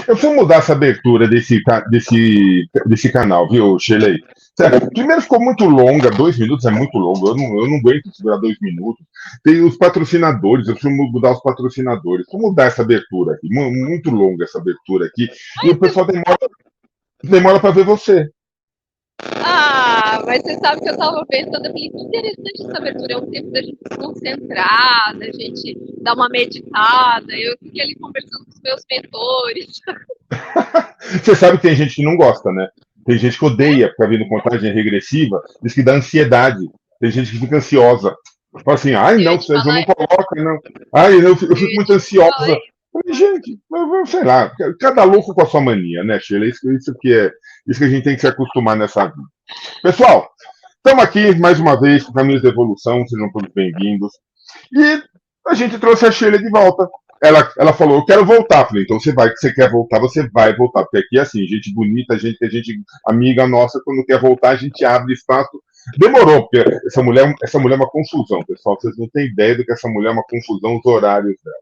Eu preciso mudar essa abertura desse canal, viu, Shirley? Sério, primeiro ficou muito longa, 2 minutos é muito longo, eu não aguento segurar 2 minutos. Tem os patrocinadores, eu preciso mudar os patrocinadores. Vou mudar essa abertura aqui, muito longa essa abertura aqui, e o pessoal demora para ver você. Ah, mas você sabe que eu tava pensando, eu falei, que interessante essa abertura, é um tempo da gente se concentrar, da gente dar uma meditada, eu fiquei ali conversando com os meus mentores. Você sabe que tem gente que não gosta, né? Tem gente que odeia ficar vendo contagem regressiva, diz que dá ansiedade. Tem gente que fica ansiosa. Fala assim, ai Eu ia não, te Sérgio, falar, não coloca, não. Ai, eu eu fico ia muito te falar ansiosa. isso. Gente, sei lá, cada louco com a sua mania, né, Sheila? Isso que a gente tem que se acostumar nessa vida. Pessoal, estamos aqui mais uma vez com Caminhos da Evolução, sejam todos bem-vindos. E a gente trouxe a Sheila de volta. Ela falou, eu quero voltar. Falei, então você quer voltar, você vai voltar. Porque aqui é assim, gente bonita, gente amiga nossa, quando quer voltar, a gente abre espaço. Demorou, porque essa mulher é uma confusão, pessoal. Vocês não têm ideia do que essa mulher é uma confusão, os horários dela.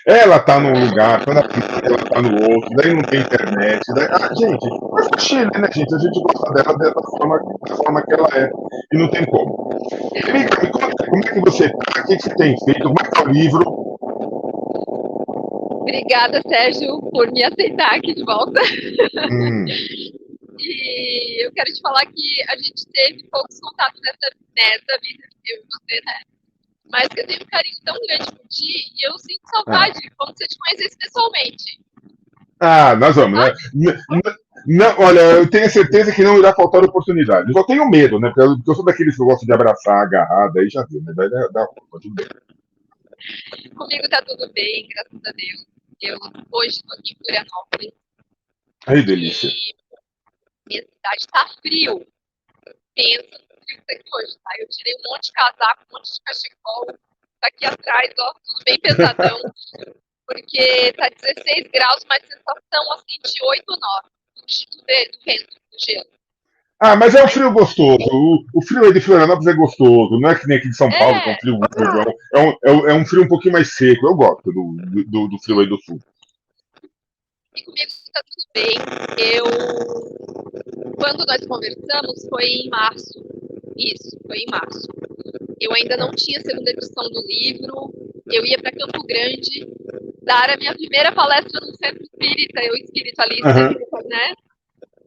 Ela tá num lugar, quando ela tá no outro, daí não tem internet. Daí, gente, mas é Chile, né, gente? A gente gosta dela da forma que ela é. E não tem como. Me conta, como é que você tá? O que você tem feito? Como é que tá o livro? Obrigada, Sérgio, por me aceitar aqui de volta. Hum, E eu quero te falar que a gente teve poucos contatos nessa vida, eu e você, né? Mas que eu tenho um carinho tão grande por ti e eu sinto ah. saudade, como se eu te conhecesse pessoalmente. Nós vamos, né? Sabe? Não, olha, eu tenho certeza que não irá faltar oportunidade. Eu só tenho medo, né? Porque eu sou daqueles que gostam de abraçar, agarrar, daí já viu, né? Daí dá roupa, tudo bem. Comigo tá tudo bem, graças a Deus. Eu hoje estou aqui em Florianópolis Ai, delícia. e minha cidade tá frio. Pensa no frio que tá aqui hoje, tá? Eu tirei um monte de casaco, um monte de cachecol. Tá aqui atrás, ó, tudo bem pesadão. Porque tá 16 graus, mas sensação assim de 8 ou 9 do vento, do gelo. Mas é um Mas frio gostoso. O frio aí de Florianópolis é gostoso. Não é que nem aqui de São Paulo, que é um é, frio úmido. É um frio um pouquinho mais seco. Eu gosto do frio aí do sul. e comigo tá tudo bem. Quando nós conversamos, foi em março. Isso, foi em março. Eu ainda não tinha a segunda edição do livro. Eu ia para Campo Grande dar a minha primeira palestra no Centro Espírita, eu espiritualista, Uhum. né?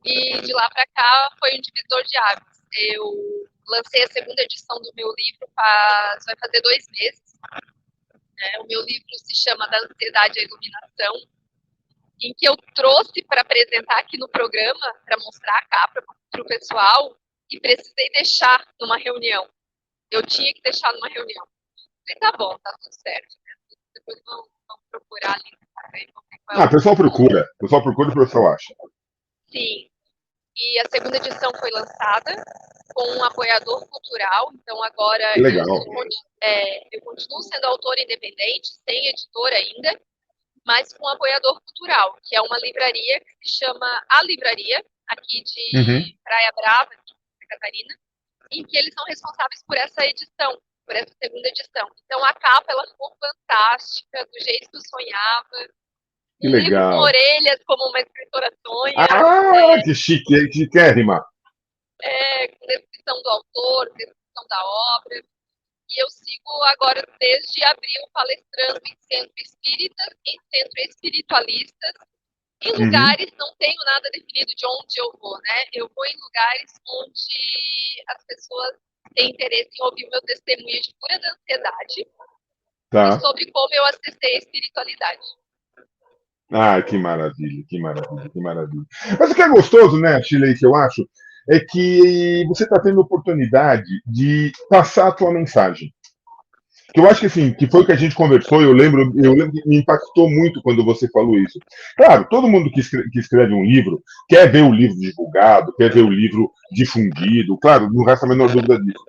E de lá para cá foi um divisor de águas. Eu lancei a segunda edição do meu livro vai fazer 2 meses. Né? O meu livro se chama Da Ansiedade à Iluminação, em que eu trouxe para apresentar aqui no programa, para mostrar a capa para o pessoal, e precisei deixar numa reunião. Eu tinha que deixar numa reunião. Falei, tá bom, tá tudo certo. Né? Depois vão procurar ali. O pessoal procura. O pessoal procura e o pessoal acha. Sim. E a segunda edição foi lançada com um apoiador cultural. Então, agora Legal. eu continuo sendo autora independente, sem editor ainda, mas com um apoiador cultural, que é uma livraria que se chama A Livraria, aqui Uhum. de Praia Brava, aqui de Santa Catarina, em que eles são responsáveis por essa edição, por essa segunda edição. Então, a capa ela ficou fantástica, do jeito que eu sonhava. Que Um livro com legal. orelhas, como uma escritora sonha, Que chique, que chiquérrima. com descrição do autor, descrição da obra. E eu sigo agora, desde abril, palestrando em centro espíritas, em centro espiritualistas. Em Uhum. lugares, não tenho nada definido de onde eu vou, né? Eu vou em lugares onde as pessoas têm interesse em ouvir o meu testemunho de cura da ansiedade e Tá. sobre como eu acessei a espiritualidade. Que maravilha, que maravilha, que maravilha. Mas o que é gostoso, né, Chile, que eu acho, é que você está tendo oportunidade de passar a tua mensagem. Que eu acho que assim, que foi o que a gente conversou, eu lembro que me impactou muito quando você falou isso. Claro, todo mundo que escreve um livro quer ver o livro divulgado, quer ver o livro difundido, claro, não resta a menor dúvida disso.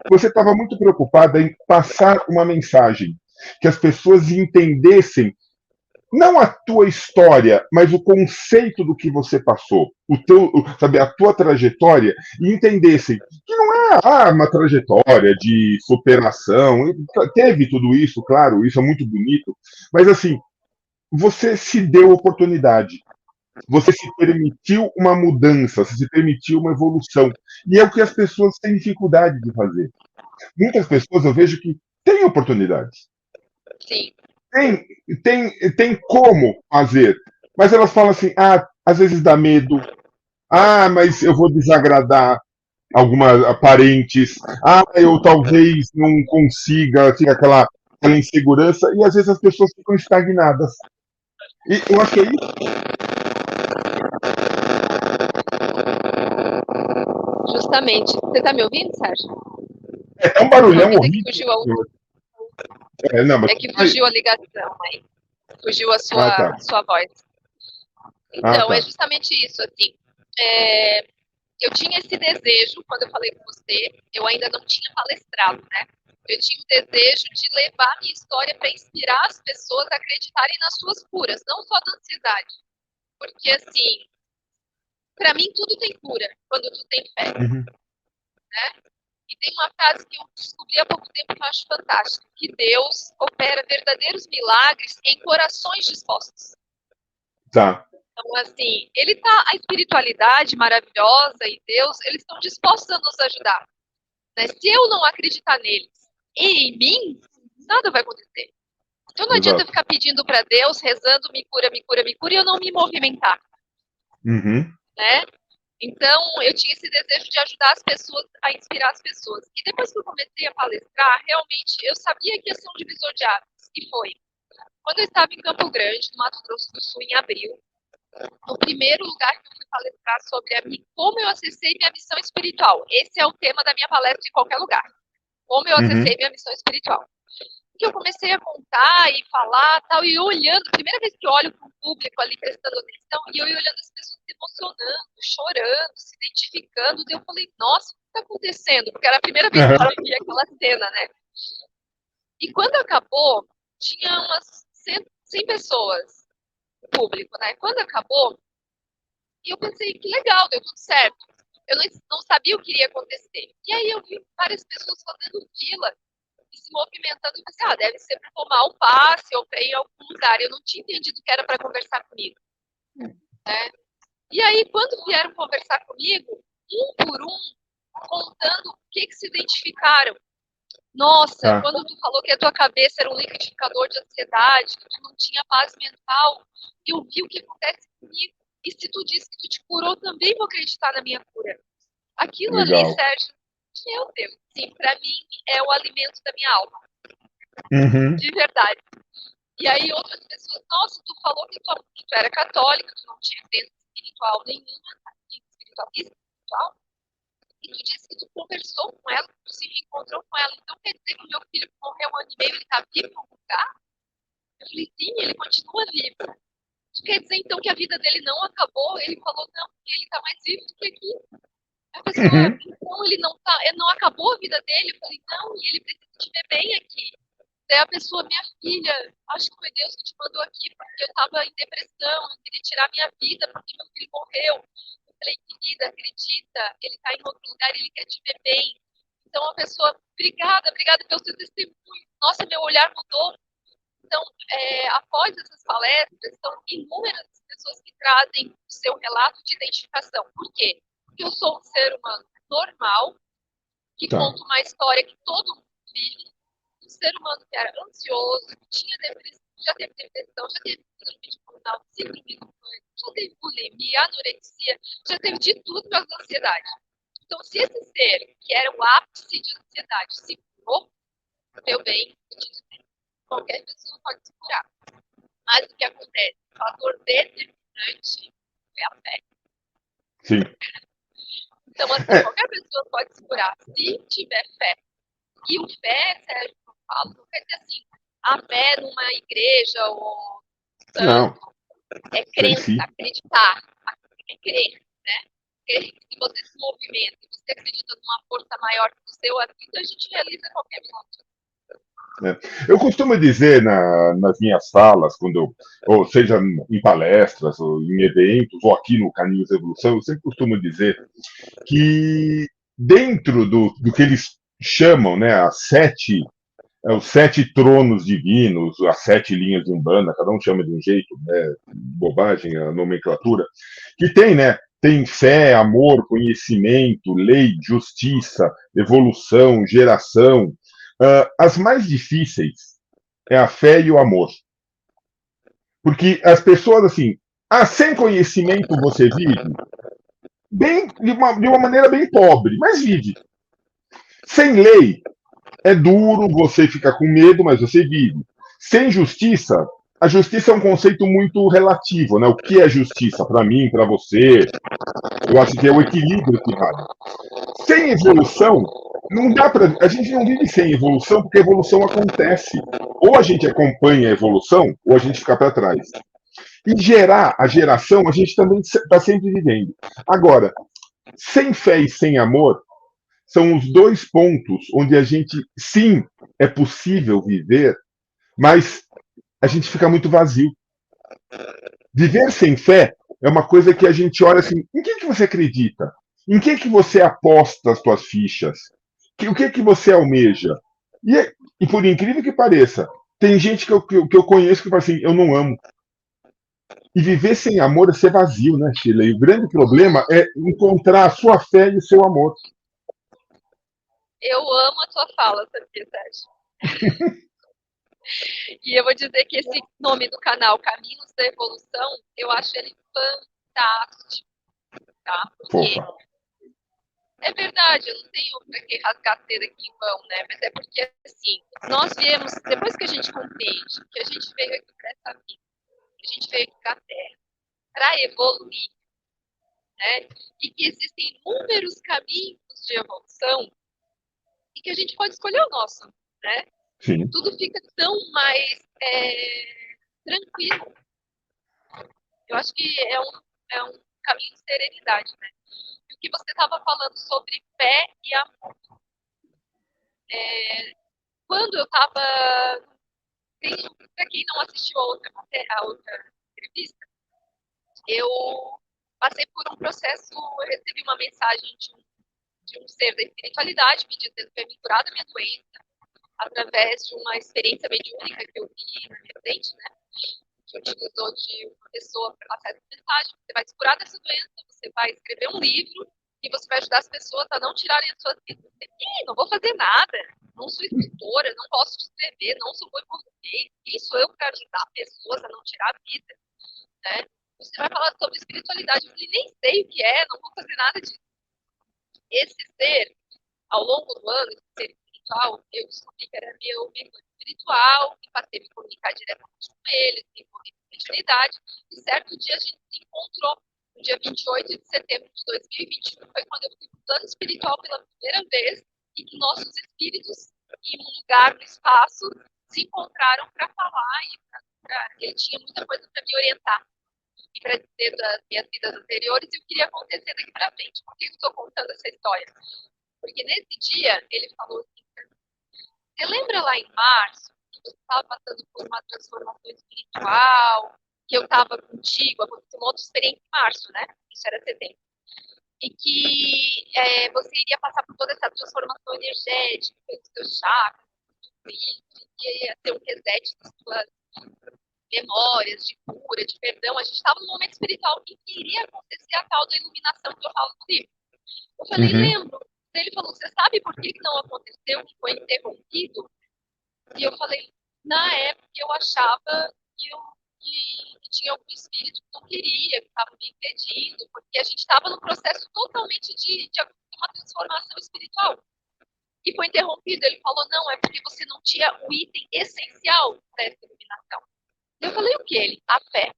Você estava muito preocupada em passar uma mensagem, que as pessoas entendessem não a tua história, mas o conceito do que você passou, sabe, a tua trajetória, e entendessem que não é uma trajetória de superação. Teve tudo isso, claro, isso é muito bonito, mas assim, você se deu oportunidade. Você se permitiu uma mudança, você se permitiu uma evolução. E é o que as pessoas têm dificuldade de fazer. Muitas pessoas eu vejo que têm oportunidades. Sim. Tem como fazer. Mas elas falam assim, às vezes dá medo. Mas eu vou desagradar algumas parentes. Eu talvez não consiga, fica aquela insegurança. E às vezes as pessoas ficam estagnadas. E eu acho que é isso. Justamente. Você tá me ouvindo, Sérgio? É um Tô barulhão ouvindo, é que horrível. fugiu a, Não, mas. é que fugiu a ligação, aí. Fugiu a Tá. sua voz. Então, é Tá. justamente isso, assim. É, eu tinha esse desejo, quando eu falei com você, eu ainda não tinha palestrado, né? Eu tinha o desejo de levar a minha história para inspirar as pessoas a acreditarem nas suas curas, não só da ansiedade. Porque, assim, para mim tudo tem cura quando tu tem fé, Uhum. né? E tem uma frase que eu descobri há pouco tempo que eu acho fantástica, que Deus opera verdadeiros milagres em corações dispostos. Tá. Então, assim, a espiritualidade maravilhosa e Deus, eles estão dispostos a nos ajudar. Né? Se eu não acreditar neles e em mim, nada vai acontecer. Então não adianta Exato. ficar pedindo para Deus, rezando, me cura, me cura, me cura, e eu não me movimentar. Uhum. Né? Então, eu tinha esse desejo de ajudar as pessoas, a inspirar as pessoas. E depois que eu comecei a palestrar, realmente, eu sabia que ia ser um divisor de águas. E foi. Quando eu estava em Campo Grande, no Mato Grosso do Sul, em abril, no primeiro lugar que eu fui palestrar sobre como eu acessei minha missão espiritual. Esse é o tema da minha palestra em qualquer lugar. Como eu acessei minha missão espiritual. Que eu comecei a contar e falar, tal, e eu olhando, primeira vez que eu olho para o público ali prestando atenção, e eu ia olhando as pessoas se emocionando, chorando, se identificando, daí eu falei, nossa, o que está acontecendo? Porque era a primeira vez que eu via aquela cena, né? E quando acabou, tinha umas 100 pessoas no público, né? Quando acabou, eu pensei, que legal, deu tudo certo. Eu não sabia o que iria acontecer. E aí eu vi várias pessoas fazendo fila e se movimentando, e pensei, deve ser para tomar o passe ou para ir a algum lugar. Eu não tinha entendido que era para conversar comigo. Né? E aí, quando vieram conversar comigo, um por um, contando o que se identificaram. Nossa, quando tu falou que a tua cabeça era um liquidificador de ansiedade, que tu não tinha paz mental, eu vi o que acontece comigo. E se tu disse que tu te curou, também vou acreditar na minha cura. Aquilo Legal. ali, Sérgio, meu Deus, sim, para mim é o alimento da minha alma. Uhum. De verdade. E aí outras pessoas, nossa, tu falou que tu era católica, tu não tinha crença espiritual nenhuma, espiritual, e tu disse que tu conversou com ela, que tu se reencontrou com ela. Então quer dizer que o meu filho que morreu 1 ano e meio, ele tá vivo em algum lugar? Eu falei, sim, ele continua vivo. Tu quer dizer então que a vida dele não acabou? Ele falou, não, ele tá mais vivo do que aqui. A pessoa, então ele não acabou a vida dele? Eu falei, não, e ele precisa te ver bem aqui. Daí a pessoa, minha filha, acho que foi Deus que te mandou aqui, porque eu estava em depressão, eu queria tirar minha vida, porque meu filho morreu. Eu falei, querida, acredita, ele está em outro lugar, ele quer te ver bem. Então a pessoa, obrigada pelo seu testemunho. Nossa, meu olhar mudou. Então, após essas palestras, são inúmeras pessoas que trazem o seu relato de identificação. Por quê? Porque eu sou um ser humano normal, que conta uma história que todo mundo vive, um ser humano que era ansioso, que tinha depressão, já teve depressão, já teve síndrome de burnout, síndrome do pânico, já teve bulimia, anorexia, já teve de tudo por causa da ansiedade. Então, se esse ser, que era o ápice de ansiedade, se curou, meu bem, eu te dizer, qualquer pessoa pode se curar. Mas o que acontece? O fator determinante é a fé. Sim. Então, assim, qualquer pessoa pode se curar se tiver fé. E o fé, Sérgio, eu falo, não quer dizer assim, a fé numa igreja ou santo. Não. É crença, acreditar, é crer, né? Porque se você se movimenta, se você acredita numa força maior que você, ou aquilo, a gente realiza qualquer milagre. Eu costumo dizer nas minhas falas, ou seja em palestras, ou em eventos, ou aqui no Caminhos da Evolução, eu sempre costumo dizer que dentro do que eles chamam, né, as 7 os 7 tronos divinos, as 7 linhas de Umbanda, cada um chama de um jeito, né? Bobagem a nomenclatura, que tem, né? Tem fé, amor, conhecimento, lei, justiça, evolução, geração. As mais difíceis é a fé e o amor. Porque as pessoas, assim, sem conhecimento você vive bem, de uma maneira bem pobre, mas vive. Sem lei, é duro, você fica com medo, mas você vive. Sem justiça, a justiça é um conceito muito relativo, né? O que é justiça para mim, para você? Eu acho que é o equilíbrio que vale. Sem evolução, não dá para. A gente não vive sem evolução, porque a evolução acontece. Ou a gente acompanha a evolução, ou a gente fica para trás. E gerar a geração, a gente também está sempre vivendo. Agora, sem fé e sem amor, são os 2 pontos onde a gente, sim, é possível viver, mas a gente fica muito vazio. Viver sem fé é uma coisa que a gente olha assim, em que você acredita? Em que você aposta as suas fichas? O que você almeja? E por incrível que pareça, tem gente que eu conheço que fala assim, eu não amo. E viver sem amor é ser vazio, né, Sheila? E o grande problema é encontrar a sua fé e o seu amor. Eu amo a tua fala, sabia, Sérgio? E eu vou dizer que esse nome do canal, Caminhos da Evolução, eu acho ele fantástico, tá? Porque Fofa. é verdade, eu não tenho pra que rasgar seda aqui em vão, né? Mas é porque, assim, nós viemos, depois que a gente compreende que a gente veio aqui para essa vida, que a gente veio aqui para a Terra, para evoluir, né? E que existem inúmeros caminhos de evolução e que a gente pode escolher o nosso, né? Sim. Tudo fica tão mais tranquilo. Eu acho que é um caminho de serenidade, né? E o que você estava falando sobre fé e amor. Quando eu estava... Para quem não assistiu a outra entrevista, eu passei por um processo, eu recebi uma mensagem de um ser da espiritualidade me dizendo que eu me curar da minha doença através de uma experiência mediúnica que eu vi na minha frente, né? Que utilizou de uma pessoa para passar essa mensagem. Você vai se curar dessa doença, você vai escrever um livro e você vai ajudar as pessoas a não tirarem as suas vidas. Não vou fazer nada, não sou escritora, não posso escrever, não sou boa em português. Quem sou eu para ajudar pessoas a não tirar a vida? Né? Você vai falar sobre espiritualidade. Eu falei, nem sei o que é, não vou fazer nada disso. Esse ser, ao longo do ano, esse ser espiritual, eu descobri que era meu mentor espiritual, e passei a me comunicar diretamente com ele, desenvolvi mediunidade, e certo dia a gente se encontrou, no dia 28 de setembro de 2021, foi quando eu fui para o plano espiritual pela primeira vez, e que nossos espíritos, em um lugar no espaço, se encontraram para falar, e ele tinha muita coisa para me orientar, e para dizer das minhas vidas anteriores, e o que iria acontecer daqui para frente. Por que eu estou contando essa história? Porque nesse dia, ele falou assim, você lembra lá em março, que você estava passando por uma transformação espiritual, que eu estava contigo, aconteceu uma outra experiência em março, né? Isso era setembro. E que você iria passar por toda essa transformação energética, pelos seus chakras, que ia ter um reset das suas memórias, de cura, de perdão. A gente estava num momento espiritual em que iria acontecer a tal da iluminação que eu falo no livro. Eu falei, lembro. Ele falou, você sabe por que não aconteceu, que foi interrompido? E eu falei, na época eu achava que tinha algum espírito que não queria, que estava me impedindo, porque a gente estava num processo totalmente de uma transformação espiritual. E foi interrompido. Ele falou, não, é porque você não tinha o item essencial dessa iluminação. Eu falei, o que? Ele? A fé.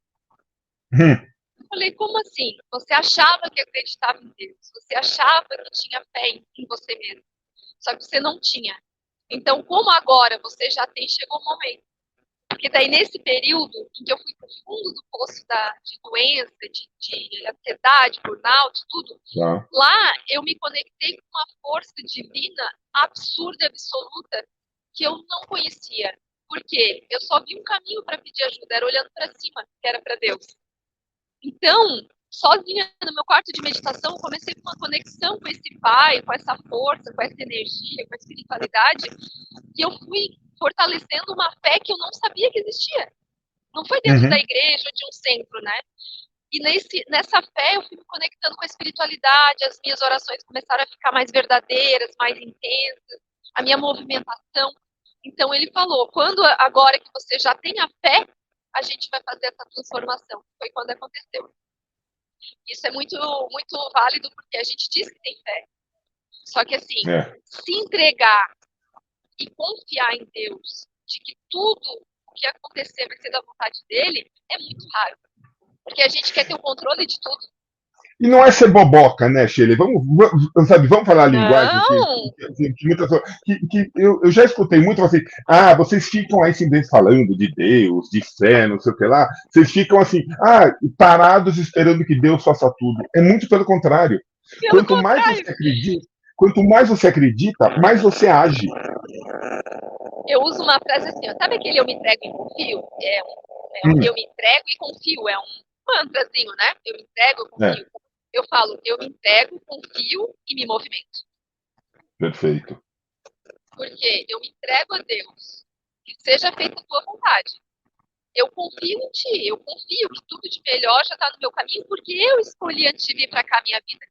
Eu falei, como assim? Você achava que acreditava em Deus, você achava que tinha fé em você mesmo, só que você não tinha. Então, como agora você já tem, chegou o momento. Porque daí, nesse período em que eu fui para o fundo do poço de doença, de ansiedade, burnout, tudo, lá eu me conectei com uma força divina absurda, absoluta, que eu não conhecia. Por quê? Eu só vi um caminho para pedir ajuda, era olhando para cima, que era para Deus. Então, sozinha no meu quarto de meditação, eu comecei com uma conexão com esse pai, com essa força, com essa energia, com a espiritualidade, que eu fui fortalecendo uma fé que eu não sabia que existia. Não foi dentro da igreja ou de um centro, né? E nessa fé eu fui me conectando com a espiritualidade, as minhas orações começaram a ficar mais verdadeiras, mais intensas, a minha movimentação. Então ele falou, agora que você já tem a fé, a gente vai fazer essa transformação. Foi quando aconteceu. Isso é muito, muito válido porque a gente diz que tem fé. Só que assim, se entregar e confiar em Deus, de que tudo o que acontecer vai ser da vontade dele, é muito raro. Porque a gente quer ter o controle de tudo. E não é ser boboca, né, Shirley? Vamos falar a linguagem que muitas que eu já escutei muito assim, vocês ficam aí simplesmente falando de Deus, de fé, não sei o que lá, vocês ficam assim, parados esperando que Deus faça tudo. É muito pelo contrário. Quanto mais você acredita, mais você age. Eu uso uma frase assim, sabe aquele eu me entrego e confio? Eu me entrego e confio, é um mantrazinho, né? Eu me entrego, eu confio. Eu falo, eu me entrego, confio e me movimento. Perfeito. Porque eu me entrego a Deus, que seja feita a tua vontade. Eu confio em ti, eu confio que tudo de melhor já está no meu caminho, porque eu escolhi antes de vir para cá a minha vida.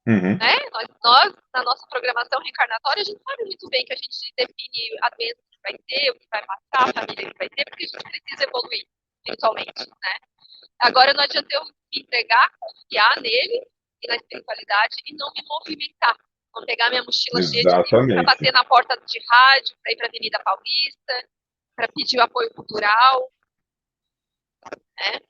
Né? Nós, na nossa programação reencarnatória, a gente sabe muito bem que a gente define a doença que vai ter, o que vai passar, a família que vai ter, porque a gente precisa evoluir, eventualmente, né? Agora não adianta eu me entregar, confiar nele e na espiritualidade e não me movimentar. Não pegar minha mochila cheia de livros para bater na porta de rádio, para ir para a Avenida Paulista, para pedir o apoio cultural. Né?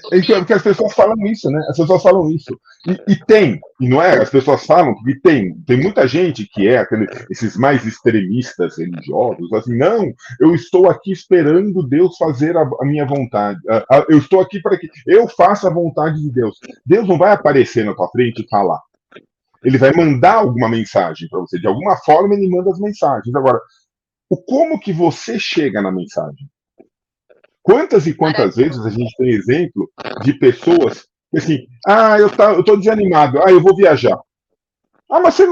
Porque as pessoas falam isso, né? As pessoas falam isso. E não é? As pessoas falam que tem muita gente que é esses mais extremistas religiosos, assim, não, eu estou aqui esperando Deus fazer a minha vontade. Eu estou aqui para que eu faça a vontade de Deus. Deus não vai aparecer na tua frente e falar. Ele vai mandar alguma mensagem para você. De alguma forma, ele manda as mensagens. Agora, como que você chega na mensagem? Quantas e quantas vezes a gente tem exemplo de pessoas que assim, eu tô desanimado, eu vou viajar. Mas você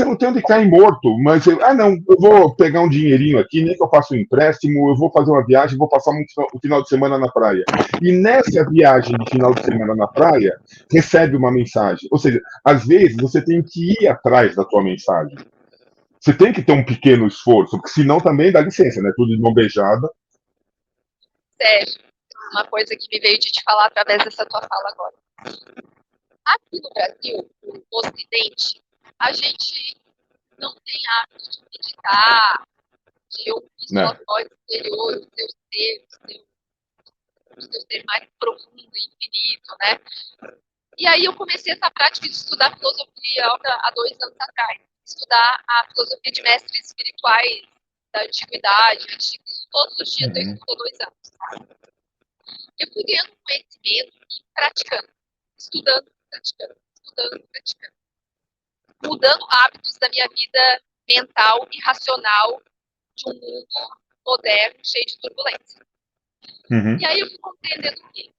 não tem onde cair morto, mas não, eu vou pegar um dinheirinho aqui, nem que eu faça um empréstimo, eu vou fazer uma viagem, vou passar um final de semana na praia. E nessa viagem de final de semana na praia, recebe uma mensagem. Ou seja, às vezes você tem que ir atrás da tua mensagem. Você tem que ter um pequeno esforço, porque senão também dá licença, né? Tudo de mão beijada. Sérgio, uma coisa que me veio de te falar através dessa tua fala agora. Aqui no Brasil, no Ocidente, a gente não tem hábito de meditar, de ouvir suas vozes interiores, os seus ser mais profundo e infinito, né? E aí eu comecei essa prática de estudar filosofia há 2 anos atrás. Estudar a filosofia de mestres espirituais da antiguidade, antigos, todos os dias eu estudo 2 anos. Eu fui ganhando conhecimento e praticando, estudando, praticando, mudando hábitos da minha vida mental e racional de um mundo moderno, cheio de turbulência. E aí eu fui compreendendo que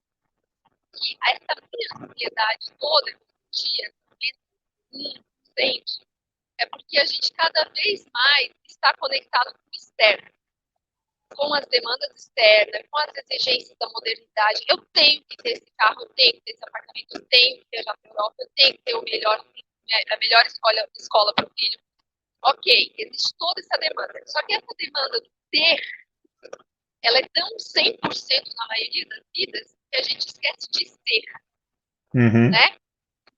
essa minha ansiedade toda, dia, sente, é porque a gente cada vez mais está conectado com o externo, com as demandas externas, com as exigências da modernidade. Eu tenho que ter esse carro, eu tenho que ter esse apartamento, eu tenho que viajar para a Europa, eu tenho que ter a melhor escola para o filho. Ok, existe toda essa demanda. Só que essa demanda do ter, ela é tão 100% na maioria das vidas que a gente esquece de ser. Né?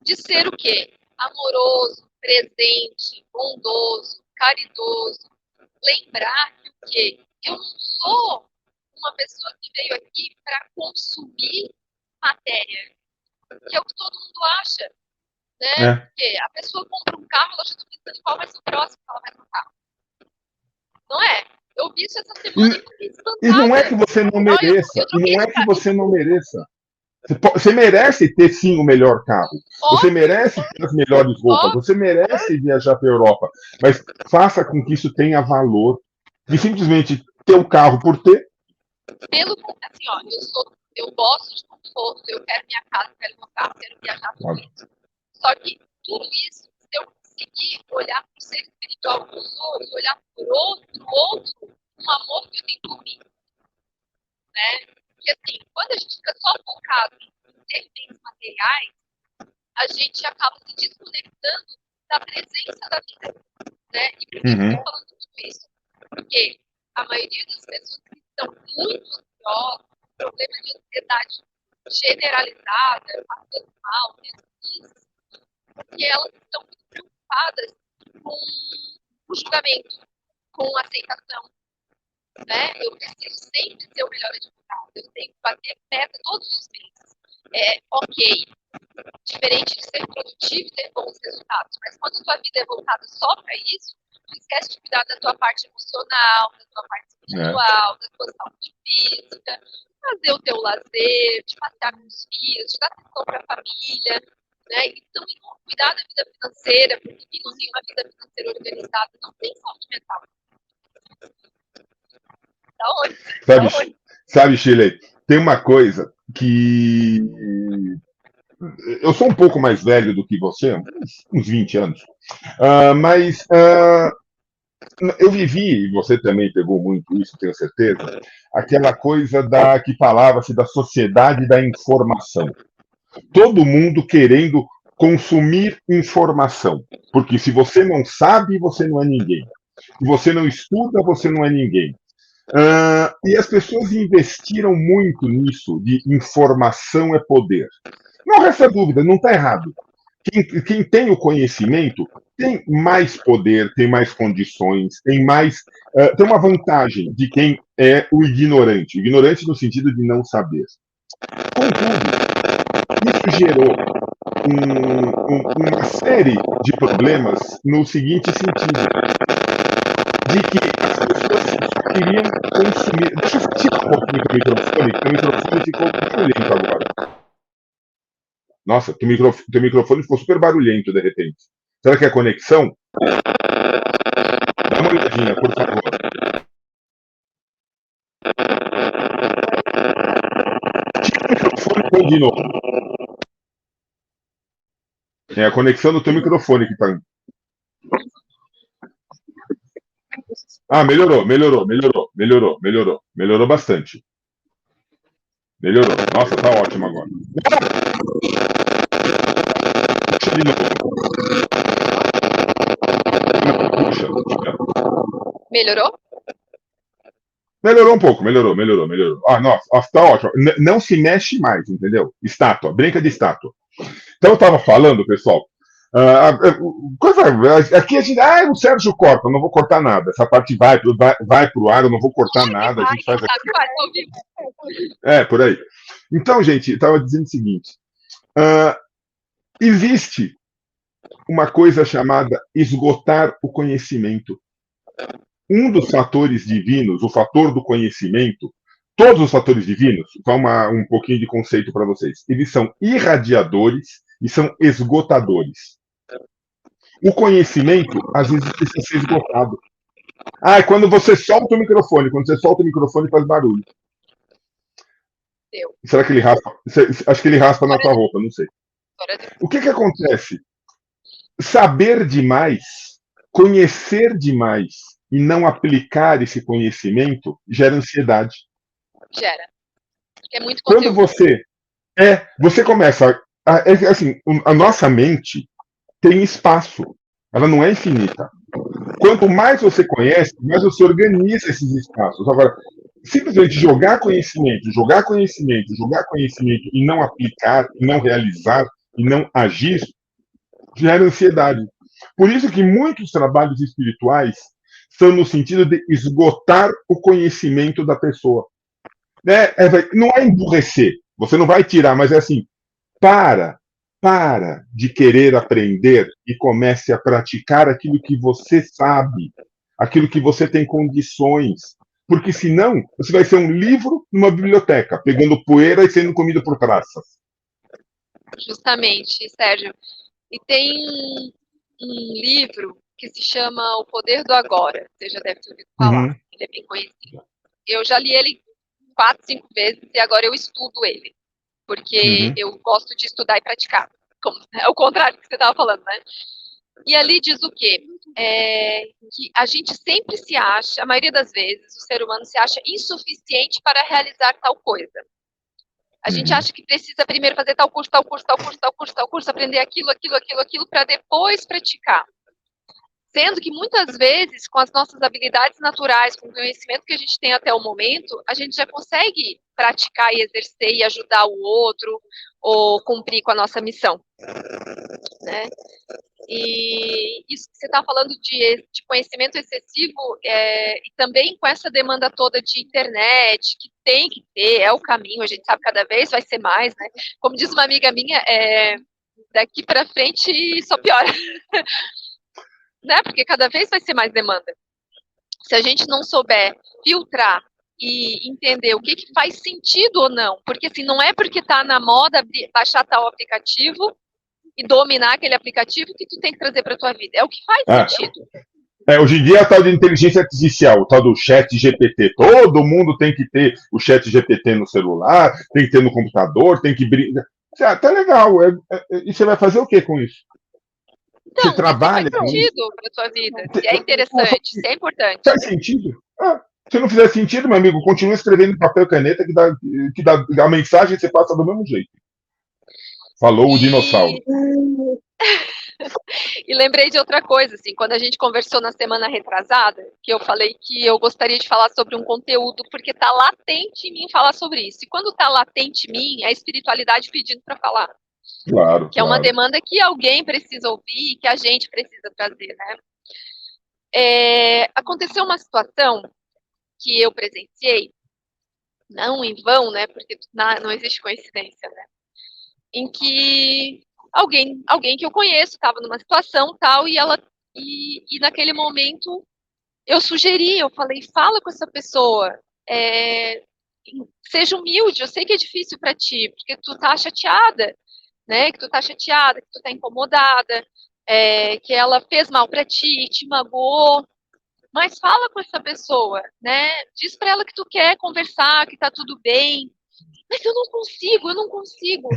De ser o quê? Amoroso, presente, bondoso, caridoso. Lembrar que o quê? Eu não sou uma pessoa que veio aqui para consumir matéria, que é o que todo mundo acha, né? Porque a pessoa compra um carro, ela já está pensando em qual vai ser o próximo que ela vai comprar. Não é? Eu vi isso essa semana e fiquei espantada. E não é que você não mereça, e não é que você não mereça. Você merece ter sim o melhor carro. Você merece ter as melhores roupas. Você merece viajar para a Europa. Mas faça com que isso tenha valor. E simplesmente ter o carro por ter. Assim, ó, eu gosto de conforto, eu quero minha casa, quero meu carro, quero viajar por isso. Só que tudo isso, se eu conseguir olhar para o ser espiritual dos outros, olhar para o outro um amor que eu tenho por mim, né? Porque, assim, quando a gente fica só focado em ter bens materiais, a gente acaba se desconectando da presença da vida, né? E por que eu estou falando tudo isso? Porque a maioria das pessoas que estão muito ansiosas, problema de ansiedade generalizada, passando mal, isso, porque elas estão muito preocupadas com o julgamento, com a aceitação, né? Eu preciso sempre ser o melhor advogado, eu tenho que bater meta todos os meses. Ok, diferente de ser produtivo e ter bons resultados, mas quando a tua vida é voltada só para isso, tu esquece de cuidar da tua parte emocional, da tua parte espiritual, da tua saúde física, fazer o teu lazer, de passear com os filhos, de dar atenção para a família, né? Então, cuidar da vida financeira, porque quem não tem uma vida financeira organizada não tem saúde mental. Da onde? Sabe, Shirley, tem uma coisa que eu sou um pouco mais velho do que você, uns 20 anos, mas eu vivi, e você também pegou muito isso, tenho certeza, aquela coisa que falava-se da sociedade da informação. Todo mundo querendo consumir informação, porque se você não sabe, você não é ninguém. Se você não estuda, você não é ninguém. E as pessoas investiram muito nisso, de informação é poder. Não resta dúvida, não está errado. Quem tem o conhecimento tem mais poder, tem mais condições, tem uma vantagem de quem é o ignorante. O ignorante no sentido de não saber. Contudo, isso gerou uma série de problemas no seguinte sentido, de que as pessoas só queriam consumir. Deixa eu tirar um pouquinho do microfone, que o microfone ficou barulhento agora. Nossa, teu microfone ficou super barulhento de repente. Será que é a conexão? Dá uma olhadinha, por favor. Tira o microfone e põe de novo. É a conexão do teu microfone que tá. Melhorou bastante. Melhorou. Nossa, tá ótimo agora. Puxa de novo. Puxa. Melhorou? Melhorou um pouco, melhorou. Nossa, tá ótimo. Não se mexe mais, entendeu? Estátua, brinca de estátua. Então eu tava falando, pessoal. Aqui a gente. O Sérgio corta, eu não vou cortar nada. Essa parte vai pro ar, eu não vou cortar nada. A gente faz aqui. Por aí. Então, gente, eu tava dizendo o seguinte: existe uma coisa chamada esgotar o conhecimento. Um dos fatores divinos, o fator do conhecimento, todos os fatores divinos, só um pouquinho de conceito para vocês, eles são irradiadores e são esgotadores. O conhecimento, às vezes, precisa ser esgotado. É quando você solta o microfone. Quando você solta o microfone, faz barulho. Será que ele raspa? Acho que ele raspa na tua roupa, não sei. O que acontece? Saber demais, conhecer demais e não aplicar esse conhecimento gera ansiedade. Gera. É muito conteúdo. Quando você começa assim, a nossa mente tem espaço, ela não é infinita. Quanto mais você conhece, mais você organiza esses espaços. Agora, simplesmente jogar conhecimento e não aplicar, e não realizar, e não agir, gera ansiedade. Por isso que muitos trabalhos espirituais são no sentido de esgotar o conhecimento da pessoa. Não é emburrecer, você não vai tirar, mas é assim, para de querer aprender e comece a praticar aquilo que você sabe, aquilo que você tem condições. Porque senão, você vai ser um livro numa biblioteca, pegando poeira e sendo comido por traças. Justamente, Sérgio. E tem um livro que se chama O Poder do Agora. Você já deve ter ouvido falar. Ele é bem conhecido. Eu já li ele 4, 5 vezes e agora eu estudo ele. Porque eu gosto de estudar e praticar. É o contrário do que você estava falando, né? E ali diz o quê? que a gente sempre se acha, a maioria das vezes, o ser humano se acha insuficiente para realizar tal coisa. A gente acha que precisa primeiro fazer tal curso, tal curso, tal curso, tal curso, tal curso, aprender aquilo, para depois praticar. Sendo que muitas vezes, com as nossas habilidades naturais, com o conhecimento que a gente tem até o momento, a gente já consegue praticar e exercer e ajudar o outro, ou cumprir com a nossa missão, né? E isso que você está falando de conhecimento excessivo, e também com essa demanda toda de internet, que tem que ter, é o caminho, a gente sabe cada vez vai ser mais, né? Como diz uma amiga minha, daqui para frente só piora, né? Porque cada vez vai ser mais demanda. Se a gente não souber filtrar e entender o que faz sentido ou não, porque assim, não é porque está na moda baixar tal aplicativo e dominar aquele aplicativo que tu tem que trazer para tua vida. É o que faz sentido. Hoje em dia, a tal de inteligência artificial, o tal do chat GPT. Todo mundo tem que ter o chat GPT no celular, tem que ter no computador, tem que brincar. Tá legal. E você vai fazer o que com isso? Então, você trabalha faz sentido para tua vida. É interessante, isso é importante. Faz sentido? Se não fizer sentido, meu amigo, continua escrevendo em papel e caneta que dá a mensagem você passa do mesmo jeito. Falou o dinossauro. E lembrei de outra coisa, assim, quando a gente conversou na semana retrasada, que eu falei que eu gostaria de falar sobre um conteúdo, porque está latente em mim falar sobre isso. E quando está latente em mim, é a espiritualidade pedindo para falar. Claro. Que é uma demanda que alguém precisa ouvir e que a gente precisa trazer, né? Aconteceu uma situação que eu presenciei, não em vão, né? Porque não existe coincidência, né? Em que alguém que eu conheço estava numa situação tal e naquele momento eu sugeri, eu falei, fala com essa pessoa, seja humilde, eu sei que é difícil para ti, porque tu tá chateada, né? Que tu tá chateada, que tu tá incomodada, que ela fez mal para ti, te magoou, mas fala com essa pessoa, né? Diz para ela que tu quer conversar, que tá tudo bem. Mas eu não consigo, eu não consigo.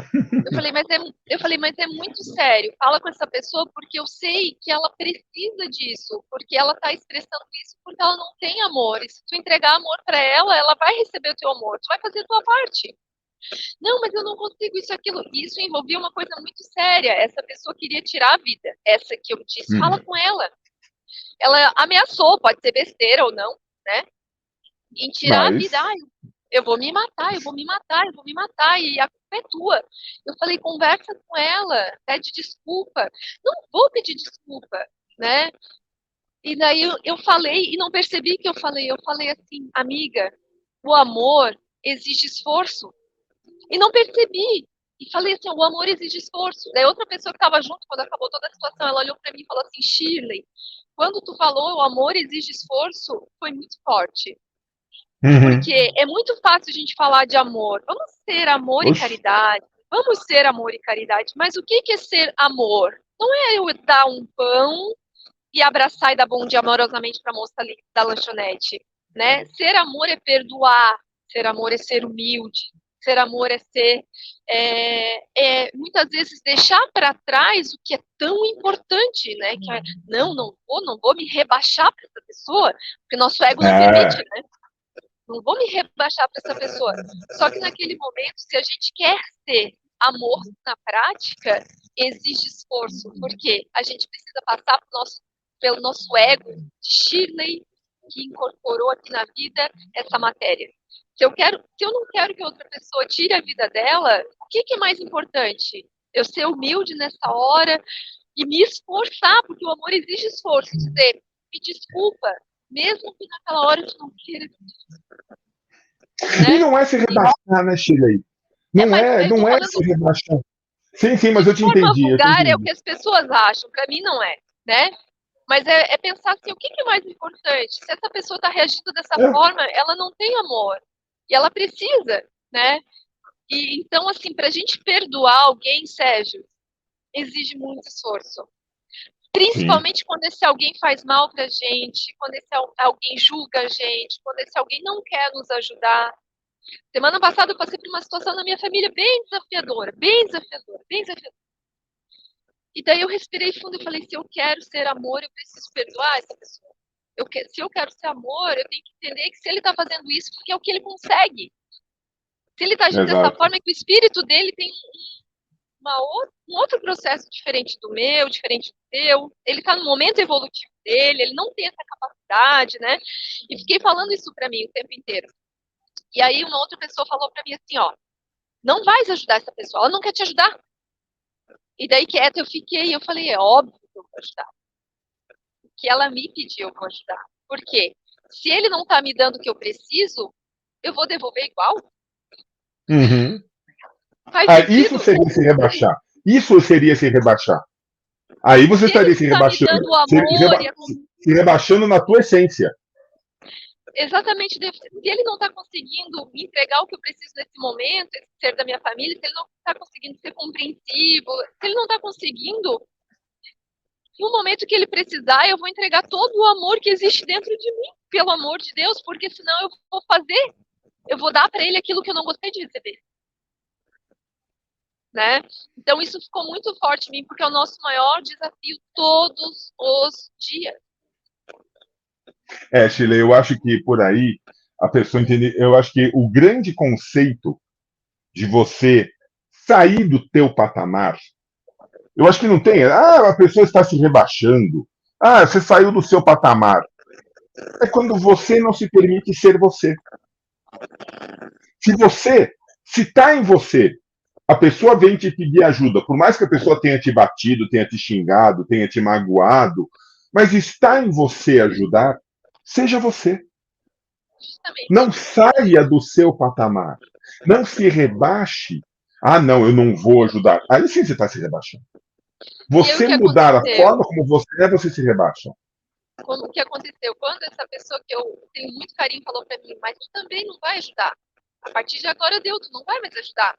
Eu falei, mas é muito sério. Fala com essa pessoa porque eu sei que ela precisa disso, porque ela está expressando isso porque ela não tem amor. E se tu entregar amor para ela, ela vai receber o teu amor. Tu vai fazer a tua parte. Não, mas eu não consigo isso, aquilo. Isso envolvia uma coisa muito séria. Essa pessoa queria tirar a vida. Essa que eu disse, fala com ela. Ela ameaçou, pode ser besteira ou não, né? Em tirar a vida. Eu vou me matar, eu vou me matar, eu vou me matar, e a culpa é tua. Eu falei, conversa com ela, pede desculpa. Não vou pedir desculpa, né? E daí eu falei, e não percebi que eu falei assim, amiga, o amor exige esforço. E não percebi. E falei assim, o amor exige esforço. Daí outra pessoa que estava junto, quando acabou toda a situação, ela olhou para mim e falou assim, Shirley, quando tu falou o amor exige esforço, foi muito forte. Porque é muito fácil a gente falar de amor. Vamos ser amor e caridade. Vamos ser amor e caridade. Mas o que é ser amor? Não é eu dar um pão e abraçar e dar bom dia amorosamente para a moça ali da lanchonete, né? Ser amor é perdoar. Ser amor é ser humilde. Ser amor é ser, muitas vezes, deixar para trás o que é tão importante, né? Que não vou me rebaixar para essa pessoa, porque nosso ego não permite, né? Não vou me rebaixar para essa pessoa. Só que naquele momento, se a gente quer ter amor na prática, exige esforço, porque a gente precisa passar pelo nosso ego de Shirley, que incorporou aqui na vida essa matéria. Se eu não quero que outra pessoa tire a vida dela, o que é mais importante? Eu ser humilde nessa hora e me esforçar, porque o amor exige esforço. Dizer, me desculpa, mesmo que naquela hora eu não queira. Né? E não é se rebaixar, né, Shirley? Não é se rebaixar. Sim, mas eu te entendi. Vulgar é o que as pessoas acham, para mim não é, né? Mas é pensar assim, o que é mais importante? Se essa pessoa está reagindo dessa forma, ela não tem amor. E ela precisa, né? E então, assim, para a gente perdoar alguém, Sérgio, exige muito esforço. Principalmente quando esse alguém faz mal pra gente, quando esse alguém julga a gente, quando esse alguém não quer nos ajudar. Semana passada eu passei por uma situação na minha família bem desafiadora, bem desafiadora, bem desafiadora. E daí eu respirei fundo e falei, se eu quero ser amor, eu preciso perdoar essa pessoa. Se eu quero ser amor, eu tenho que entender que se ele está fazendo isso, porque é o que ele consegue. Se ele está agindo dessa Exato. forma, é que o espírito dele tem um outro processo diferente do meu, diferente do teu. Ele está no momento evolutivo dele, ele não tem essa capacidade, né? E fiquei falando isso para mim o tempo inteiro. E aí uma outra pessoa falou para mim assim, ó, não vais ajudar essa pessoa, ela não quer te ajudar. E daí quieta eu fiquei, eu falei, é óbvio que eu vou ajudar. O que ela me pediu, eu vou ajudar. Por quê? Se ele não está me dando o que eu preciso, eu vou devolver igual? Uhum. Faz Isso sentido? seria se rebaixar. Isso seria se rebaixar. Aí você Se ele estaria não se está me rebaixando. dando o amor e a Se rebaixando na tua essência. exatamente, se ele não está conseguindo me entregar o que eu preciso nesse momento, esse ser da minha família, se ele não está conseguindo ser compreensivo, se ele não está conseguindo, no momento que ele precisar, eu vou entregar todo o amor que existe dentro de mim, pelo amor de Deus, porque senão eu vou dar para ele aquilo que eu não gostei de receber. Né? Então isso ficou muito forte em mim, porque é o nosso maior desafio todos os dias. Sheila, eu acho que por aí a pessoa entende. Eu acho que o grande conceito de você sair do teu patamar, eu acho que não tem. A pessoa está se rebaixando. Você saiu do seu patamar. É quando você não se permite ser você. Se está em você, a pessoa vem te pedir ajuda, por mais que a pessoa tenha te batido, tenha te xingado, tenha te magoado, mas está em você ajudar, seja você. Justamente. Não saia do seu patamar. Não se rebaixe. Não, eu não vou ajudar. Aí sim você está se rebaixando. E aí, o Você que mudar a aconteceu? forma como você é, você se rebaixa. Como o que aconteceu? Quando essa pessoa que eu tenho muito carinho falou para mim, mas tu também não vai ajudar. A partir de agora deu, tu não vai mais ajudar.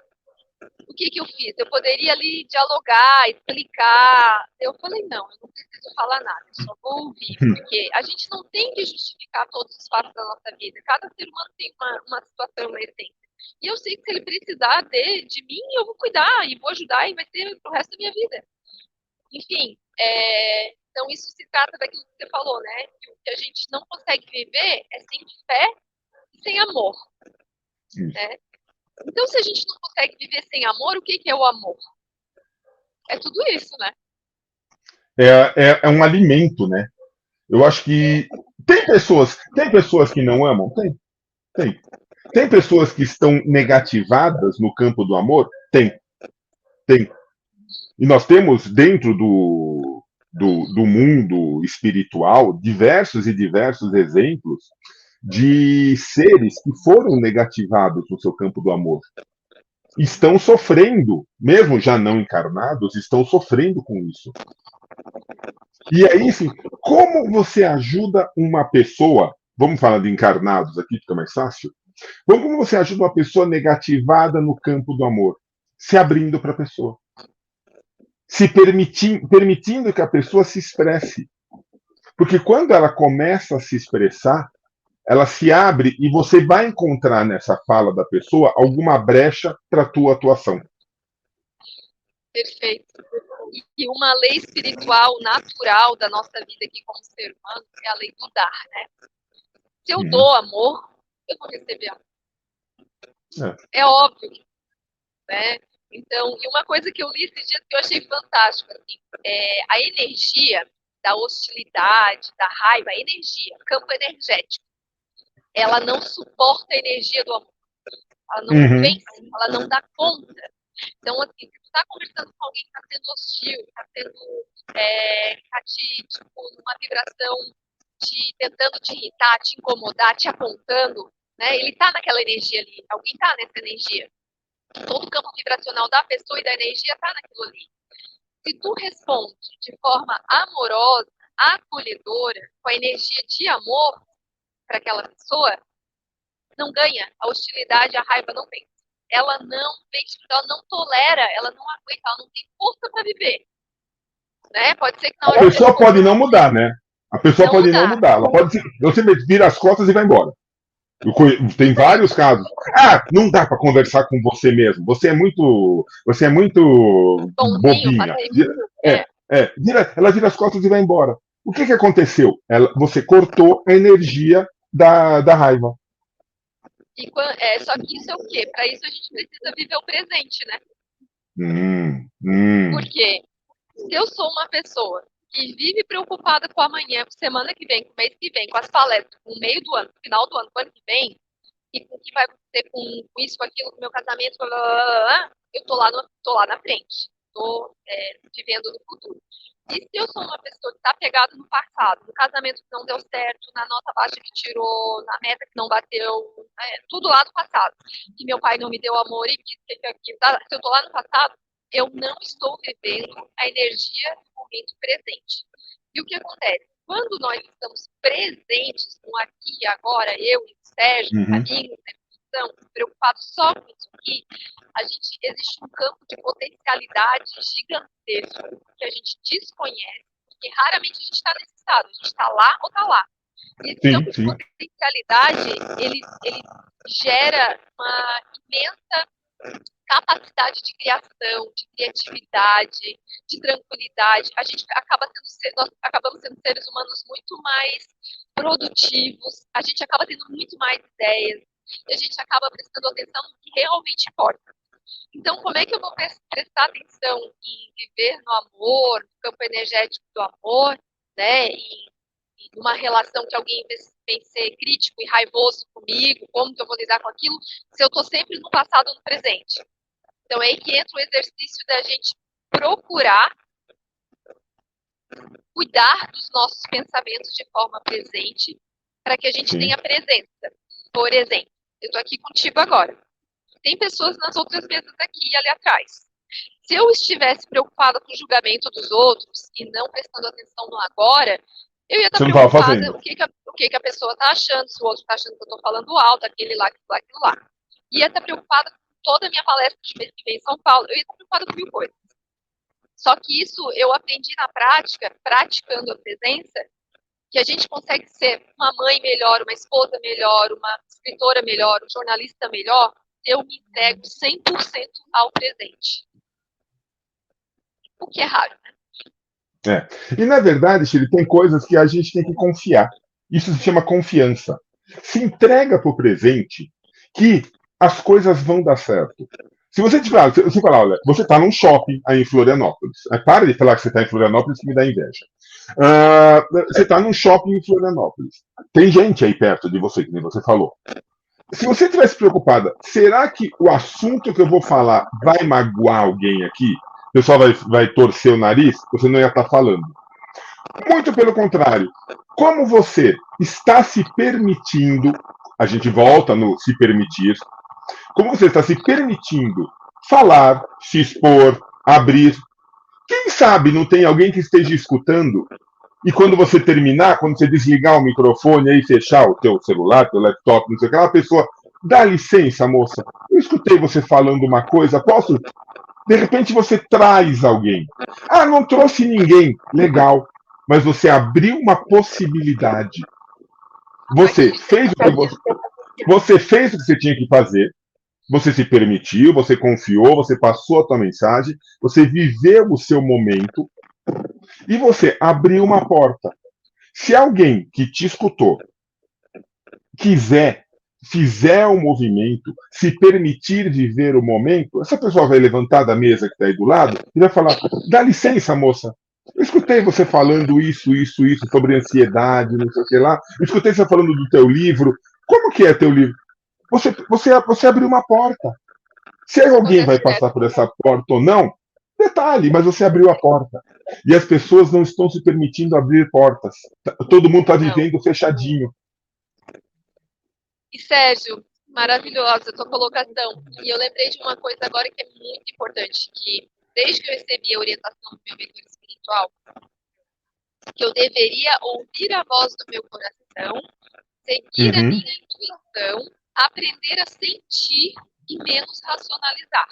O que eu fiz? Eu poderia ali dialogar, explicar. Eu falei, não, eu não preciso falar nada, eu só vou ouvir. Porque a gente não tem que justificar todos os fatos da nossa vida. Cada ser humano tem uma situação, uma essência. E eu sei que se ele precisar de mim, eu vou cuidar e vou ajudar e vai ser pro resto da minha vida. Enfim, então isso se trata daquilo que você falou, né? Que o que a gente não consegue viver é sem fé e sem amor. Né? Então, se a gente não consegue viver sem amor, o que é o amor? É tudo isso, né? É um alimento, né? Eu acho que tem pessoas que não amam? Tem. Tem pessoas que estão negativadas no campo do amor? Tem. E nós temos dentro do mundo espiritual diversos e diversos exemplos de seres que foram negativados no seu campo do amor. Estão sofrendo, mesmo já não encarnados, estão sofrendo com isso. E aí, assim, como você ajuda uma pessoa, vamos falar de encarnados aqui, fica mais fácil, como você ajuda uma pessoa negativada no campo do amor? Se abrindo para a pessoa. Permitindo que a pessoa se expresse. Porque quando ela começa a se expressar, ela se abre e você vai encontrar nessa fala da pessoa alguma brecha para a tua atuação. Perfeito. E uma lei espiritual natural da nossa vida aqui como ser humano é a lei do dar, né? Se eu dou amor, eu vou receber amor. É óbvio, né? Então, e uma coisa que eu li esses dias que eu achei fantástico, assim, a energia da hostilidade, da raiva, a energia, campo energético, ela não suporta a energia do amor. Ela não vence, ela não dá conta. Então, assim, se tu tá conversando com alguém que tá sendo hostil, tá tipo, numa vibração, tentando te irritar, te incomodar, te apontando, né? Ele tá naquela energia ali, alguém tá nessa energia. Todo o campo vibracional da pessoa e da energia tá naquilo ali. Se tu responde de forma amorosa, acolhedora, com a energia de amor para aquela pessoa, não ganha. A hostilidade, a raiva não vence. Ela não vence, ela não tolera, ela não aguenta, ela não tem força para viver. Né? Pode ser que na hora a pessoa pode não mudar, né? A pessoa pode não mudar. Ela pode você vira as costas e vai embora. Tem vários casos. Não dá para conversar com você mesmo. Você é muito bobinha. Ela vira as costas e vai embora. O que aconteceu? Você cortou a energia da raiva. Só que isso é o quê? Para isso a gente precisa viver o presente, né? Porque se eu sou uma pessoa que vive preocupada com amanhã, com semana que vem, com o mês que vem, com as palestras, com o meio do ano, com o final do ano, com o ano que vem, e com o que vai acontecer com isso, com aquilo, com o meu casamento, blá, blá, blá, blá, eu tô lá na frente. Tô vivendo no futuro. E se eu sou uma pessoa que está pegada no passado, no casamento que não deu certo, na nota baixa que tirou, na meta que não bateu, tudo lá do passado, que meu pai não me deu amor e que aquilo, se eu estou lá no passado, eu não estou vivendo a energia do momento presente. E o que acontece? Quando nós estamos presentes no aqui e agora, eu e o Sérgio, amigos, preocupados só com isso aqui, existe um campo de potencialidade gigantesco que a gente desconhece, porque raramente a gente está nesse estado, a gente está lá ou está lá. E esse campo de potencialidade, ele gera uma imensa capacidade de criação, de criatividade, de tranquilidade. Nós acabamos sendo seres humanos muito mais produtivos, a gente acaba tendo muito mais ideias, e a gente acaba prestando atenção no que realmente importa. Então, como é que eu vou prestar atenção em viver no amor, no campo energético do amor, né? E numa relação que alguém vem ser crítico e raivoso comigo, como que eu vou lidar com aquilo, se eu estou sempre no passado ou no presente? Então, é aí que entra o exercício da gente procurar cuidar dos nossos pensamentos de forma presente, para que a gente tenha presença. Por exemplo, eu estou aqui contigo agora. Tem pessoas nas outras mesas aqui e ali atrás. Se eu estivesse preocupada com o julgamento dos outros e não prestando atenção no agora, eu ia estar preocupada o que a pessoa está achando, se o outro está achando que eu estou falando alto, aquele lá, aquilo lá. Ia estar preocupada com toda a minha palestra de mês que vem em São Paulo, eu ia estar preocupada com 1000 coisas. Só que isso eu aprendi na prática, praticando a presença, que a gente consegue ser uma mãe melhor, uma esposa melhor, uma escritora melhor, um jornalista melhor, eu me entrego 100% ao presente. O que é raro, né? E, na verdade, Shirley, tem coisas que a gente tem que confiar. Isso se chama confiança. Se entrega para o presente que as coisas vão dar certo. Se você falar, olha, você está num shopping aí em Florianópolis. Para de falar que você está em Florianópolis que me dá inveja. Você está num shopping em Florianópolis. Tem gente aí perto de você, que nem você falou. Se você estivesse preocupada, será que o assunto que eu vou falar vai magoar alguém aqui? O pessoal vai torcer o nariz? Você não ia estar falando. Muito pelo contrário. Como você está se permitindo, a gente volta no se permitir, como você está se permitindo falar, se expor, abrir, quem sabe não tem alguém que esteja escutando e quando você terminar, quando você desligar o microfone e fechar o teu celular, teu laptop, não sei o que, aquela pessoa, dá licença, moça, eu escutei você falando uma coisa, posso? De repente você traz alguém. Ah, não trouxe ninguém. Legal. Mas você abriu uma possibilidade. Você fez o que você tinha que fazer. Você se permitiu, você confiou, você passou a tua mensagem, você viveu o seu momento e você abriu uma porta. Se alguém que te escutou fizer um movimento, se permitir viver o momento, essa pessoa vai levantar da mesa que está aí do lado e vai falar: dá licença, moça. Eu escutei você falando isso sobre ansiedade, não sei o que lá. Eu escutei você falando do teu livro. Como que é teu livro? Você abriu uma porta. Se alguém vai passar por essa porta ou não, detalhe, mas você abriu a porta. E as pessoas não estão se permitindo abrir portas. Todo mundo está vivendo fechadinho. E Sérgio, maravilhosa a tua colocação. E eu lembrei de uma coisa agora que é muito importante, que desde que eu recebi a orientação do meu mentor espiritual, que eu deveria ouvir a voz do meu coração, seguir a minha intuição, aprender a sentir e menos racionalizar.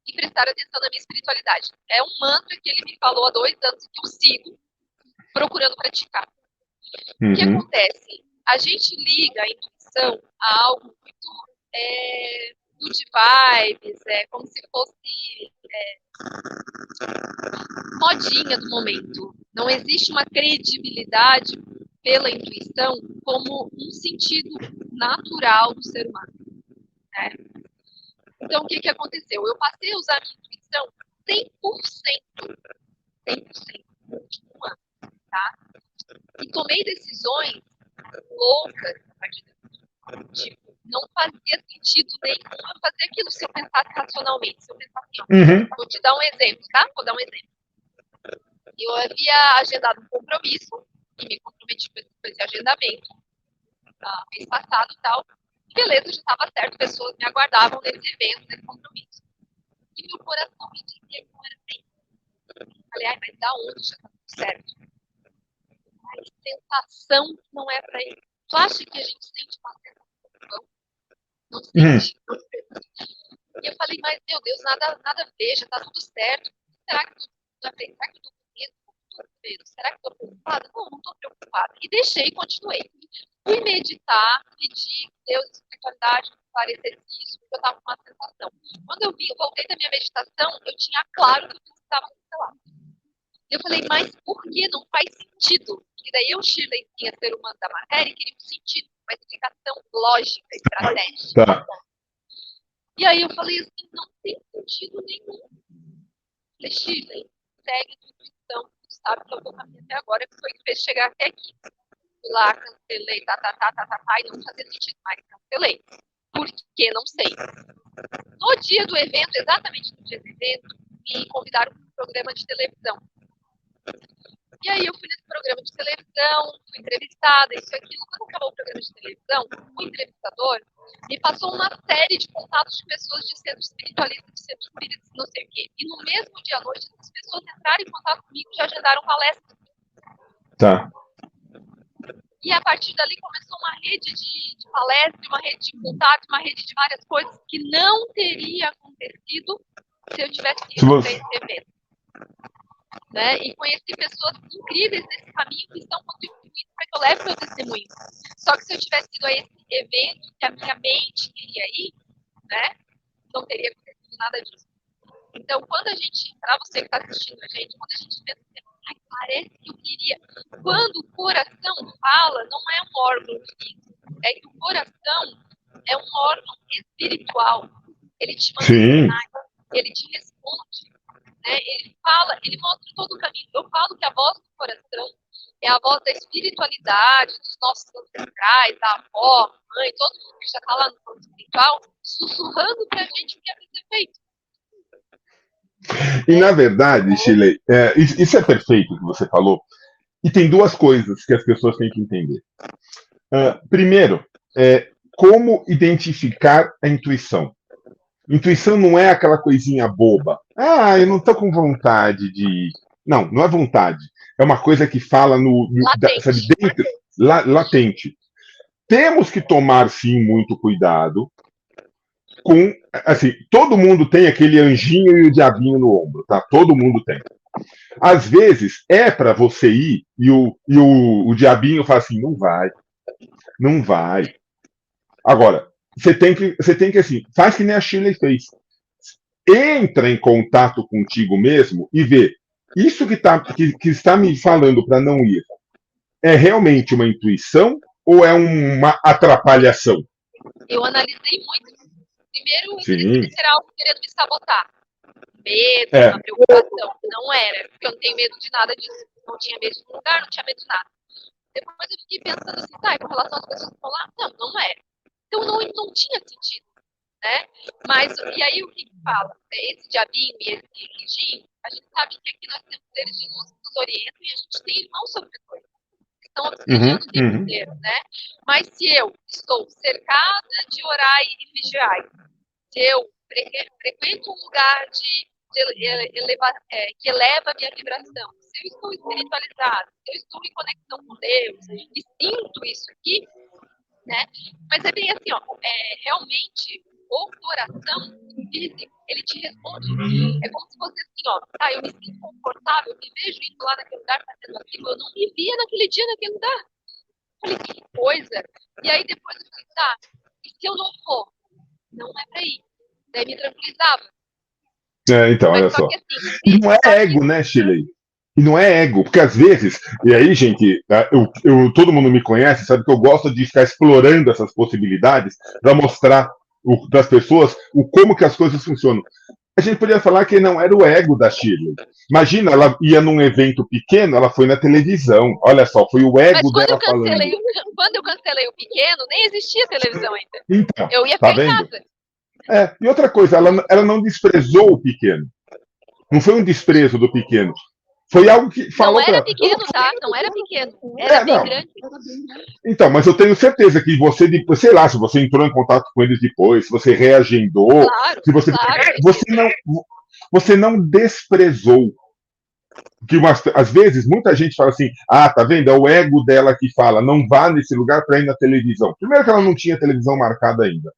E prestar atenção na minha espiritualidade. É um mantra que ele me falou há 2 anos que eu sigo procurando praticar. O que acontece? A gente liga a intuição a algo muito good vibes, como se fosse modinha do momento. Não existe uma credibilidade pela intuição como um sentido natural do ser humano, né? Então, o que aconteceu? Eu passei a usar a minha intuição 100%, 100% no último ano, tá? E tomei decisões loucas a partir daí. Tipo, não fazia sentido nenhum eu fazer aquilo se eu pensasse racionalmente. Se eu pensasse assim, vou te dar um exemplo, tá? Vou dar um exemplo. Eu havia agendado um compromisso e me comprometi com esse agendamento mês passado e tal. Beleza, já estava certo, pessoas me aguardavam nesse evento, nesse compromisso. E meu coração me dizia que não era assim. Falei, mas da onde já está tudo certo? A sensação que não é para ir. Tu acha que a gente sente uma sensação? Não sente. E eu falei, mas meu Deus, nada a ver, já está tudo certo. Será que eu estou com medo? Será que estou preocupada? Não estou preocupada. E deixei e continuei. Fui meditar, pedi que Deus, espiritualidade, esclarecesse isso, porque eu estava com uma sensação. Quando eu voltei da minha meditação, eu tinha claro que eu precisava cancelar. Eu falei, mas por que não faz sentido? Porque daí eu, Shirley, tinha ser humano da matéria e queria um sentido, uma explicação lógica, estratégica. Tá. E aí eu falei assim, não tem sentido nenhum. Eu falei, Shirley, segue a tua intuição, sabe que eu vou caminhar até agora, que foi que fez chegar até aqui. Fui lá, cancelei, e não fazia sentido mais, cancelei. Por quê? Não sei. No dia do evento, exatamente no dia do evento, me convidaram para um programa de televisão. E aí eu fui nesse programa de televisão, fui entrevistada, isso e aquilo. Quando acabou o programa de televisão, o entrevistador me passou uma série de contatos de pessoas de centros espiritualistas, de centros espíritas, não sei o quê. E no mesmo dia à noite, essas pessoas entraram em contato comigo e já agendaram palestras. Tá. E a partir dali começou uma rede de palestras, uma rede de contato, uma rede de várias coisas que não teria acontecido se eu tivesse ido para esse evento. Né? E conheci pessoas incríveis nesse caminho que estão contribuindo para que eu leve meu testemunho. Só que se eu tivesse ido a esse evento que a minha mente queria ir, né, não teria acontecido nada disso. Então, quando a gente, para você que está assistindo a gente, quando a gente pensa, parece que eu queria. Quando o coração fala, não é um órgão físico, é que o coração é um órgão espiritual. Ele te manda sinais, ele te responde. Né? Ele fala, ele mostra todo o caminho. Eu falo que a voz do coração é a voz da espiritualidade, dos nossos ancestrais, da avó, mãe, todo mundo que já está lá no plano espiritual, sussurrando para a gente o que é para ser feito. E na verdade, Shirley, isso é perfeito o que você falou. E tem duas coisas que as pessoas têm que entender. Primeiro, como identificar a intuição. Intuição não é aquela coisinha boba. Eu não estou com vontade de. Não, não é vontade. É uma coisa que fala sabe, dentro, latente. Temos que tomar, sim, muito cuidado com. Assim, todo mundo tem aquele anjinho e o diabinho no ombro, tá? Todo mundo tem. Às vezes é para você ir e o diabinho fala assim: não vai, não vai. Agora, você tem que assim, faz que nem a Shirley fez. Entra em contato contigo mesmo e vê. Isso que está me falando para não ir é realmente uma intuição ou é uma atrapalhação? Eu analisei muito. Primeiro, isso era algo querendo me sabotar. Medo, uma preocupação. Não era, porque eu não tenho medo de nada disso. Não tinha medo de um lugar, não tinha medo de nada. Depois eu fiquei pensando assim, tá, e com relação às pessoas que estão lá? Não era. Então não tinha sentido, né? Mas, e aí o que fala? Esse diabinho e esse anjinho, a gente sabe que aqui nós temos seres de luz que nos orientam e a gente tem irmãos sofredores que estão observando o tempo inteiro, né? Mas se eu estou cercada de orai e vigiai, se eu frequento um lugar que eleva a minha vibração, se eu estou espiritualizado, se eu estou em conexão com Deus e sinto isso aqui, né? Mas é bem assim, realmente o coração físico, ele te responde. É como se fosse assim, tá, eu me sinto confortável, eu me vejo indo lá naquele lugar fazendo aquilo, eu não me via naquele dia naquele lugar. Eu falei, que coisa. E aí depois eu falei, tá, e se eu não for? Não é pra ir. Daí me tranquilizava. Então, Mas olha só só. que assim, E não é só que ego, né, Shirley? E não é ego, porque às vezes, e aí, gente, todo mundo me conhece, sabe que eu gosto de ficar explorando essas possibilidades para mostrar para as pessoas como que as coisas funcionam. A gente podia falar que não era o ego da Shirley. Imagina, ela ia num evento pequeno, ela foi na televisão. Olha só, foi o mas ego dela falando. quando eu cancelei o pequeno, nem existia televisão ainda. Então, Eu ia tá ficar em vendo? casa. E outra coisa, ela não desprezou o pequeno. Não foi um desprezo do pequeno. Foi algo que Não falou para era ela. pequeno, tá? Não era pequeno. Era bem Não. grande. Então, mas eu tenho certeza que você, sei lá, se você entrou em contato com eles depois, se você reagendou, Claro, se você, claro. você não desprezou. Que às vezes muita gente fala assim: tá vendo? É o ego dela que fala, não vá nesse lugar para ir na televisão. Primeiro que ela não tinha televisão marcada ainda.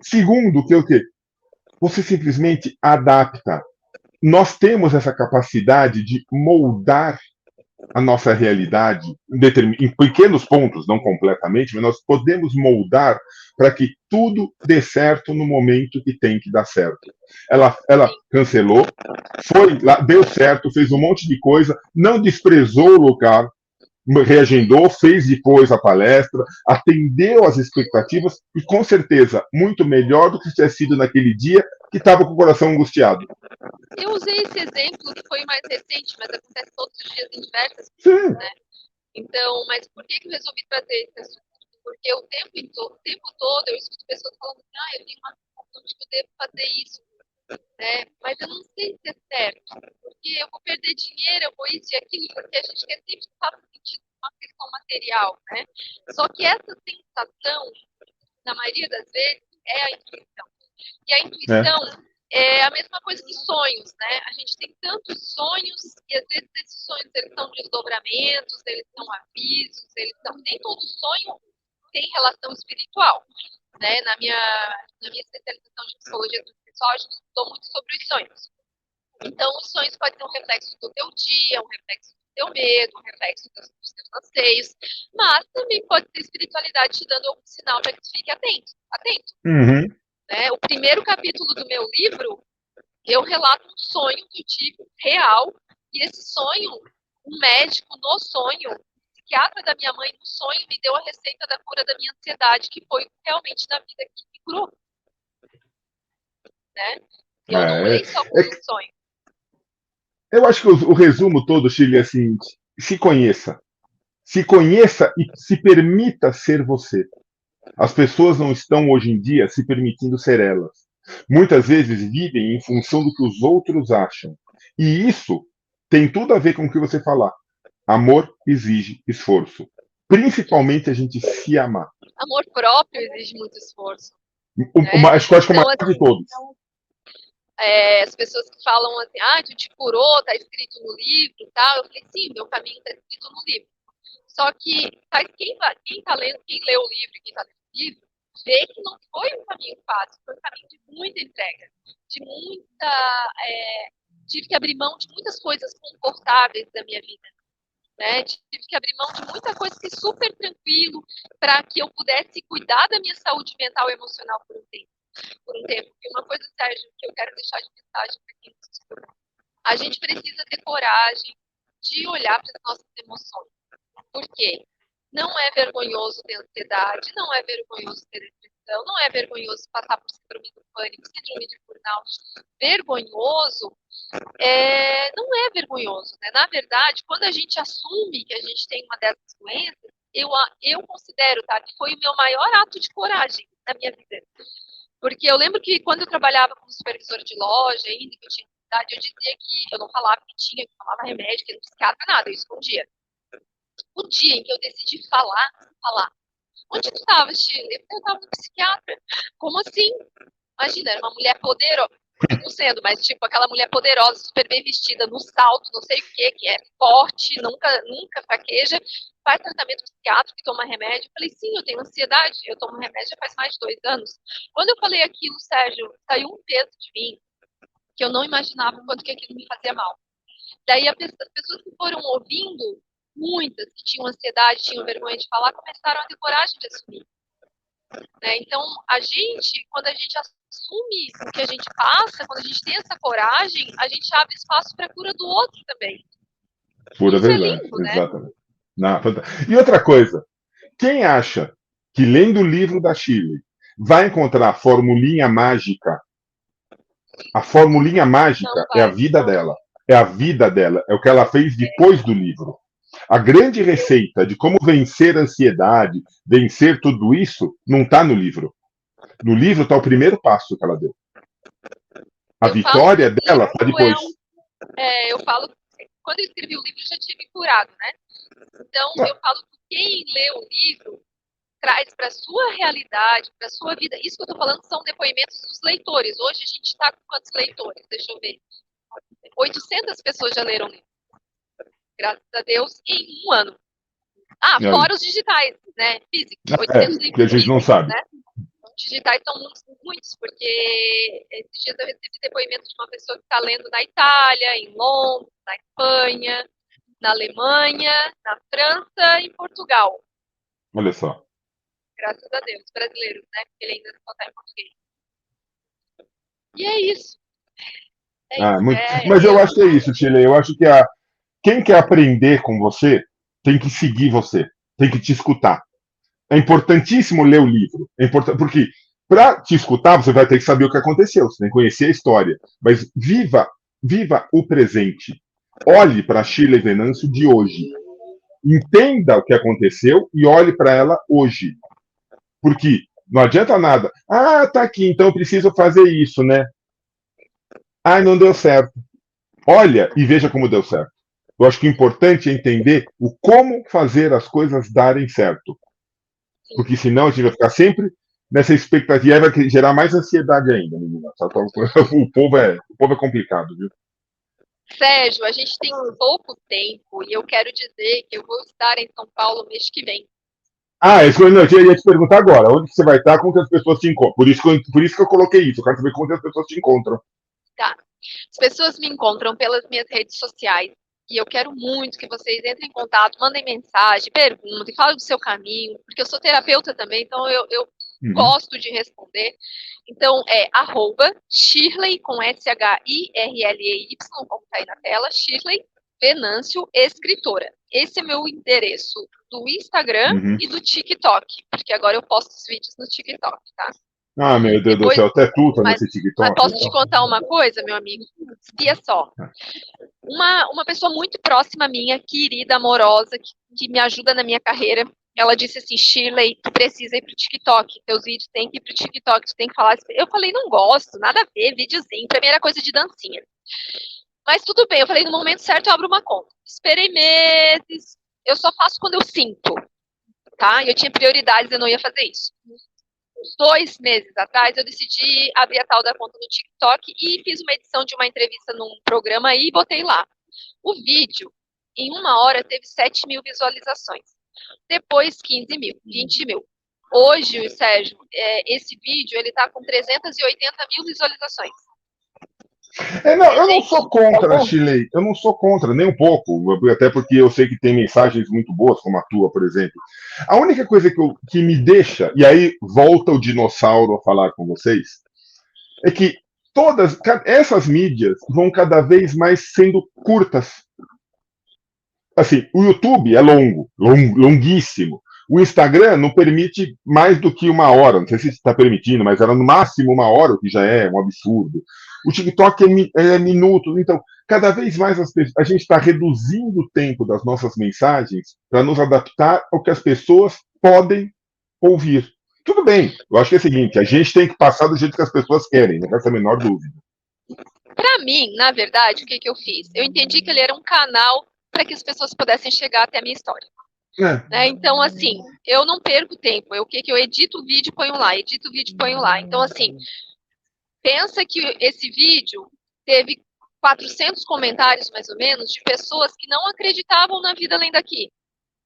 Segundo, que o quê? Você simplesmente adapta. Nós temos essa capacidade de moldar a nossa realidade em pequenos pontos, não completamente, mas nós podemos moldar para que tudo dê certo no momento que tem que dar certo. Ela cancelou, foi lá, deu certo, fez um monte de coisa, não desprezou o lugar, reagendou, fez depois a palestra, atendeu às expectativas e, com certeza, muito melhor do que se tivesse sido naquele dia que estava com o coração angustiado. Eu usei esse exemplo que foi mais recente, mas acontece todos os dias em diversas coisas, né? Então, mas por que eu resolvi trazer esse assunto? Porque o tempo todo eu escuto pessoas falando assim, eu tenho uma sensação de que eu devo fazer isso, né? Mas eu não sei se é certo, porque eu vou perder dinheiro, eu vou isso e aquilo, porque a gente quer sempre estar sentindo uma questão material, né? Só que essa sensação, na maioria das vezes, é a intuição. E a intuição é a mesma coisa que sonhos, né? A gente tem tantos sonhos e às vezes esses sonhos eles são desdobramentos, eles são avisos, nem todo sonho tem relação espiritual, né? Na minha especialização de psicologia do pessoal, a gente estudou muito sobre os sonhos. Então, os sonhos podem ser um reflexo do teu dia, um reflexo do teu medo, um reflexo dos teus anseios, mas também pode ser espiritualidade te dando algum sinal para que tu fique atento. Uhum. Né? O primeiro capítulo do meu livro, eu relato um sonho que eu tive real, e esse sonho, um médico no sonho, o psiquiatra da minha mãe no sonho, me deu a receita da cura da minha ansiedade, que foi realmente na vida que me curou. Né? Eu não olhei só como um sonho. Eu acho que o resumo todo, Chile, é assim: se conheça. Se conheça e se permita ser você. As pessoas não estão hoje em dia se permitindo ser elas. Muitas vezes vivem em função do que os outros acham. E isso tem tudo a ver com o que você falar. Amor exige esforço. Principalmente a gente se amar. Amor próprio exige muito esforço. Acho que o maior de todos. As pessoas que falam assim, tu te curou, tá escrito no livro e tal. Eu falei, sim, meu caminho tá escrito no livro. Só que quem tá lendo, quem lê o livro, quem tá lendo o livro, vê que não foi um caminho fácil, foi um caminho de muita entrega, de muita. Tive que abrir mão de muitas coisas confortáveis da minha vida. Né? Tive que abrir mão de muita coisa que super tranquilo para que eu pudesse cuidar da minha saúde mental e emocional por um tempo. E uma coisa, Sérgio, que eu quero deixar de mensagem para quem nos escuta. A gente precisa ter coragem de olhar para as nossas emoções. Por quê? Não é vergonhoso ter ansiedade, não é vergonhoso ter depressão, não é vergonhoso passar por síndrome do pânico, síndrome de burnout. Vergonhoso não é vergonhoso, né? Na verdade, quando a gente assume que a gente tem uma dessas doenças, eu considero, tá, que foi o meu maior ato de coragem na minha vida. Porque eu lembro que quando eu trabalhava como supervisora de loja, ainda que eu tinha idade, eu dizia que eu não falava que tinha, que tomava remédio, que não psiquiatra, nada, eu escondia. O dia em que eu decidi falar. Onde tu estava, Chile? Eu estava no psiquiatra. Como assim? Imagina, era uma mulher poderosa. Não sendo, mas tipo, aquela mulher poderosa, super bem vestida, no salto, não sei o que é forte, nunca fraqueja, faz tratamento psiquiátrico e toma remédio. Eu falei, sim, eu tenho ansiedade, eu tomo remédio já faz mais de 2 anos. Quando eu falei aquilo, Sérgio, saiu um peso de mim, que eu não imaginava o quanto que aquilo me fazia mal. Daí as pessoas que foram ouvindo, muitas que tinham ansiedade, tinham vergonha de falar, começaram a ter coragem de assumir. Né? Então, quando a gente assume o que a gente passa, quando a gente tem essa coragem, a gente abre espaço para a cura do outro também. Pura Isso é verdade, lindo, né? exatamente. E outra coisa, quem acha que lendo o livro da Shirley vai encontrar a formulinha Não mágica é a vai. vida dela. É a vida dela, é o que ela fez depois do livro. A grande receita de como vencer a ansiedade, vencer tudo isso, não está no livro. No livro está o primeiro passo que ela deu. A Eu falo que vitória o dela está livro depois. eu falo, quando eu escrevi o livro, eu já tinha me curado, né? Então, eu falo que quem lê o livro traz para a sua realidade, para a sua vida. Isso que eu estou falando são depoimentos dos leitores. Hoje a gente está com quantos leitores? Deixa eu ver. 800 pessoas já leram o livro. Graças a Deus, em um ano. Fora os digitais, né? Físicos. 800 Que a livros gente não físicos, sabe. né? Digitais são muitos, porque esses dias eu recebi depoimento de uma pessoa que está lendo na Itália, em Londres, na Espanha, na Alemanha, na França e em Portugal. Olha só. Graças a Deus, brasileiros, né? Porque ele ainda só está em português. E é isso. Mas eu acho que é isso, Chile. Eu acho que quem quer aprender com você tem que seguir você, tem que te escutar. É importantíssimo ler o livro. Porque para te escutar, você vai ter que saber o que aconteceu, você tem que conhecer a história. Mas viva o presente. Olhe para a Shirley Venâncio de hoje. Entenda o que aconteceu e olhe para ela hoje. Porque não adianta nada. Tá aqui, então eu preciso fazer isso, né? Não deu certo. Olha e veja como deu certo. Eu acho que o importante é entender o como fazer as coisas darem certo. Porque senão a gente vai ficar sempre nessa expectativa e vai gerar mais ansiedade ainda, menina. O povo é complicado, viu? Sérgio, a gente tem pouco tempo e eu quero dizer que eu vou estar em São Paulo mês que vem. Eu ia te perguntar agora, onde você vai estar, como que as pessoas te encontram? Por isso que eu coloquei isso, eu quero saber como que as pessoas te encontram. Tá. As pessoas me encontram pelas minhas redes sociais e eu quero muito que vocês entrem em contato, mandem mensagem, perguntem, falem do seu caminho, porque eu sou terapeuta também, então eu gosto de responder. Então é @Shirley com SHIRLEY, como está aí na tela, Shirley Venâncio Escritora. Esse é meu endereço do Instagram e do TikTok, porque agora eu posto os vídeos no TikTok, tá? Meu Deus do céu, até tu tá nesse TikTok. Mas posso te contar uma coisa, meu amigo? Espia só. Uma pessoa muito próxima minha, querida, amorosa, que me ajuda na minha carreira, ela disse assim: Shirley, tu precisa ir pro TikTok, teus vídeos têm que ir pro TikTok, tu tem que falar. Eu falei: não gosto, nada a ver, videozinho, pra mim era coisa de dancinha. Mas tudo bem, eu falei: no momento certo eu abro uma conta. Esperei meses, eu só faço quando eu sinto, tá? Eu tinha prioridades, eu não ia fazer isso. Uns 2 meses atrás, eu decidi abrir a tal da conta no TikTok e fiz uma edição de uma entrevista num programa aí e botei lá. O vídeo, em 1 hora, teve 7 mil visualizações. Depois, 15 mil, 20 mil. Hoje, Sérgio, esse vídeo ele tá com 380 mil visualizações. Eu não sou contra, Chile. Eu não sou contra, nem um pouco. Até porque eu sei que tem mensagens muito boas, como a tua, por exemplo. A única coisa que me deixa, e aí volta o dinossauro a falar com vocês, é que todas essas mídias vão cada vez mais sendo curtas. Assim, o YouTube é longuíssimo. O Instagram não permite mais do que 1 hora. Não sei se está permitindo, mas era no máximo 1 hora, o que já é um absurdo. O TikTok é minuto. Então, cada vez mais a gente está reduzindo o tempo das nossas mensagens para nos adaptar ao que as pessoas podem ouvir. Tudo bem, eu acho que é o seguinte: a gente tem que passar do jeito que as pessoas querem, não resta a menor dúvida. Para mim, na verdade, o que eu fiz? Eu entendi que ele era um canal para que as pessoas pudessem chegar até a minha história. Né? Então, assim, eu não perco tempo. Eu edito o vídeo e ponho lá, edito o vídeo e ponho lá. Então, assim, pensa que esse vídeo teve 400 comentários, mais ou menos, de pessoas que não acreditavam na vida além daqui.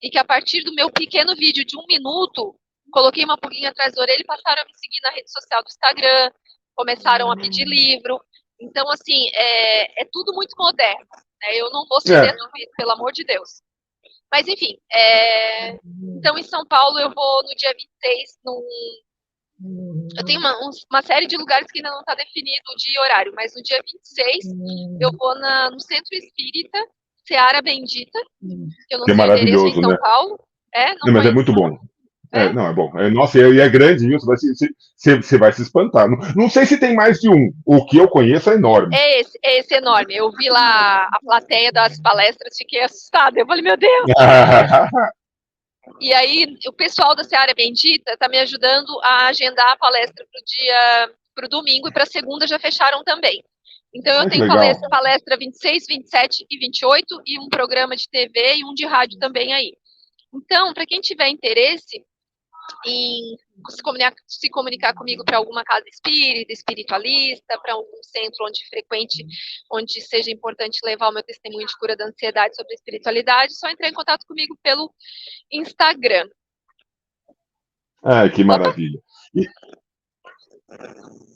E que a partir do meu pequeno vídeo de 1 minuto, coloquei uma pulguinha atrás da orelha e passaram a me seguir na rede social do Instagram, começaram a pedir livro. Então, assim, é tudo muito moderno. Né? Eu não vou ceder tudo isso, pelo amor de Deus. Mas, enfim, então em São Paulo eu vou no dia 26, Eu tenho uma série de lugares que ainda não está definido o dia e horário, mas no dia 26 eu vou no Centro Espírita Seara Bendita, que eu não Que é sei o endereço, é em maravilhoso, São né? Paulo. Não, Não mas é conheço, muito não. bom. Não, é bom. Nossa, e é grande, viu? Você vai se espantar. Não, não sei se tem mais de um. O que eu conheço é enorme. É esse enorme. Eu vi lá a plateia das palestras, fiquei assustada. Eu falei, meu Deus! E aí, o pessoal da Seara Bendita está me ajudando a agendar a palestra para o domingo e para a segunda já fecharam também. Então, eu Que tenho legal. palestra 26, 27 e 28 e um programa de TV e um de rádio também aí. Então, para quem tiver interesse em se comunicar comigo para alguma casa espírita, espiritualista, para algum centro onde seja importante levar o meu testemunho de cura da ansiedade sobre a espiritualidade, só entrar em contato comigo pelo Instagram. Que maravilha. E...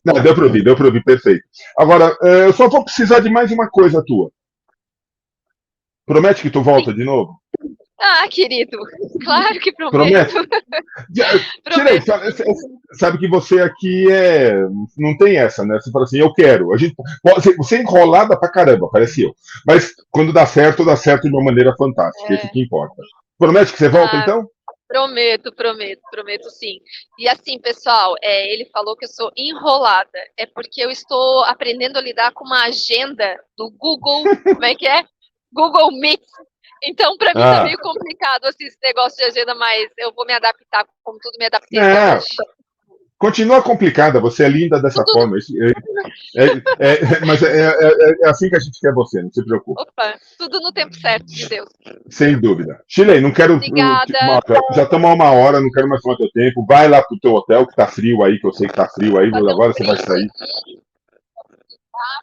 Não, deu para ouvir, perfeito. Agora, eu só vou precisar de mais uma coisa tua. Promete que tu volta Sim. de novo? Querido, claro que Promete? prometo. Tirei, Prometo. sabe que você aqui não tem essa, né? Você fala assim, eu quero. A gente você é enrolada pra caramba, parece eu. Mas quando dá certo de uma maneira fantástica. Isso que importa. Promete que você volta, então? Prometo sim. E assim, pessoal, ele falou que eu sou enrolada. É porque eu estou aprendendo a lidar com uma agenda do Google, como é que é? Google Meet. Então, para mim tá meio complicado assim, esse negócio de agenda, mas eu vou me adaptar, como tudo me adaptei até hoje. Continua complicada, você é linda dessa forma. Mas é assim que a gente quer você, não se preocupe. Opa, tudo no tempo certo de Deus. Sem dúvida. Chile, não quero. Obrigada. Já estamos há uma hora, não quero mais tomar teu tempo. Vai lá pro teu hotel, que tá frio aí, que eu sei que tá frio aí, mas agora você vai sair.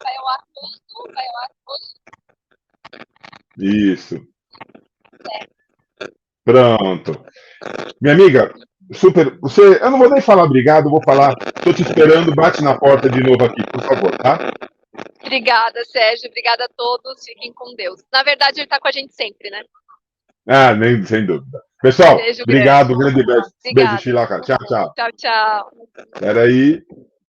Vai ao ar tudo, vai ao ar tudo. Isso. Pronto. Minha amiga, super. Eu não vou nem falar obrigado, vou falar. Estou te esperando, bate na porta de novo aqui, por favor, tá? Obrigada, Sérgio. Obrigada a todos. Fiquem com Deus. Na verdade, ele está com a gente sempre, né? Nem, sem dúvida. Pessoal, Beijo obrigado, grande. grande beijo. Obrigada. Beijo, Chilaca. Tchau, tchau. Tchau, tchau. Espera aí.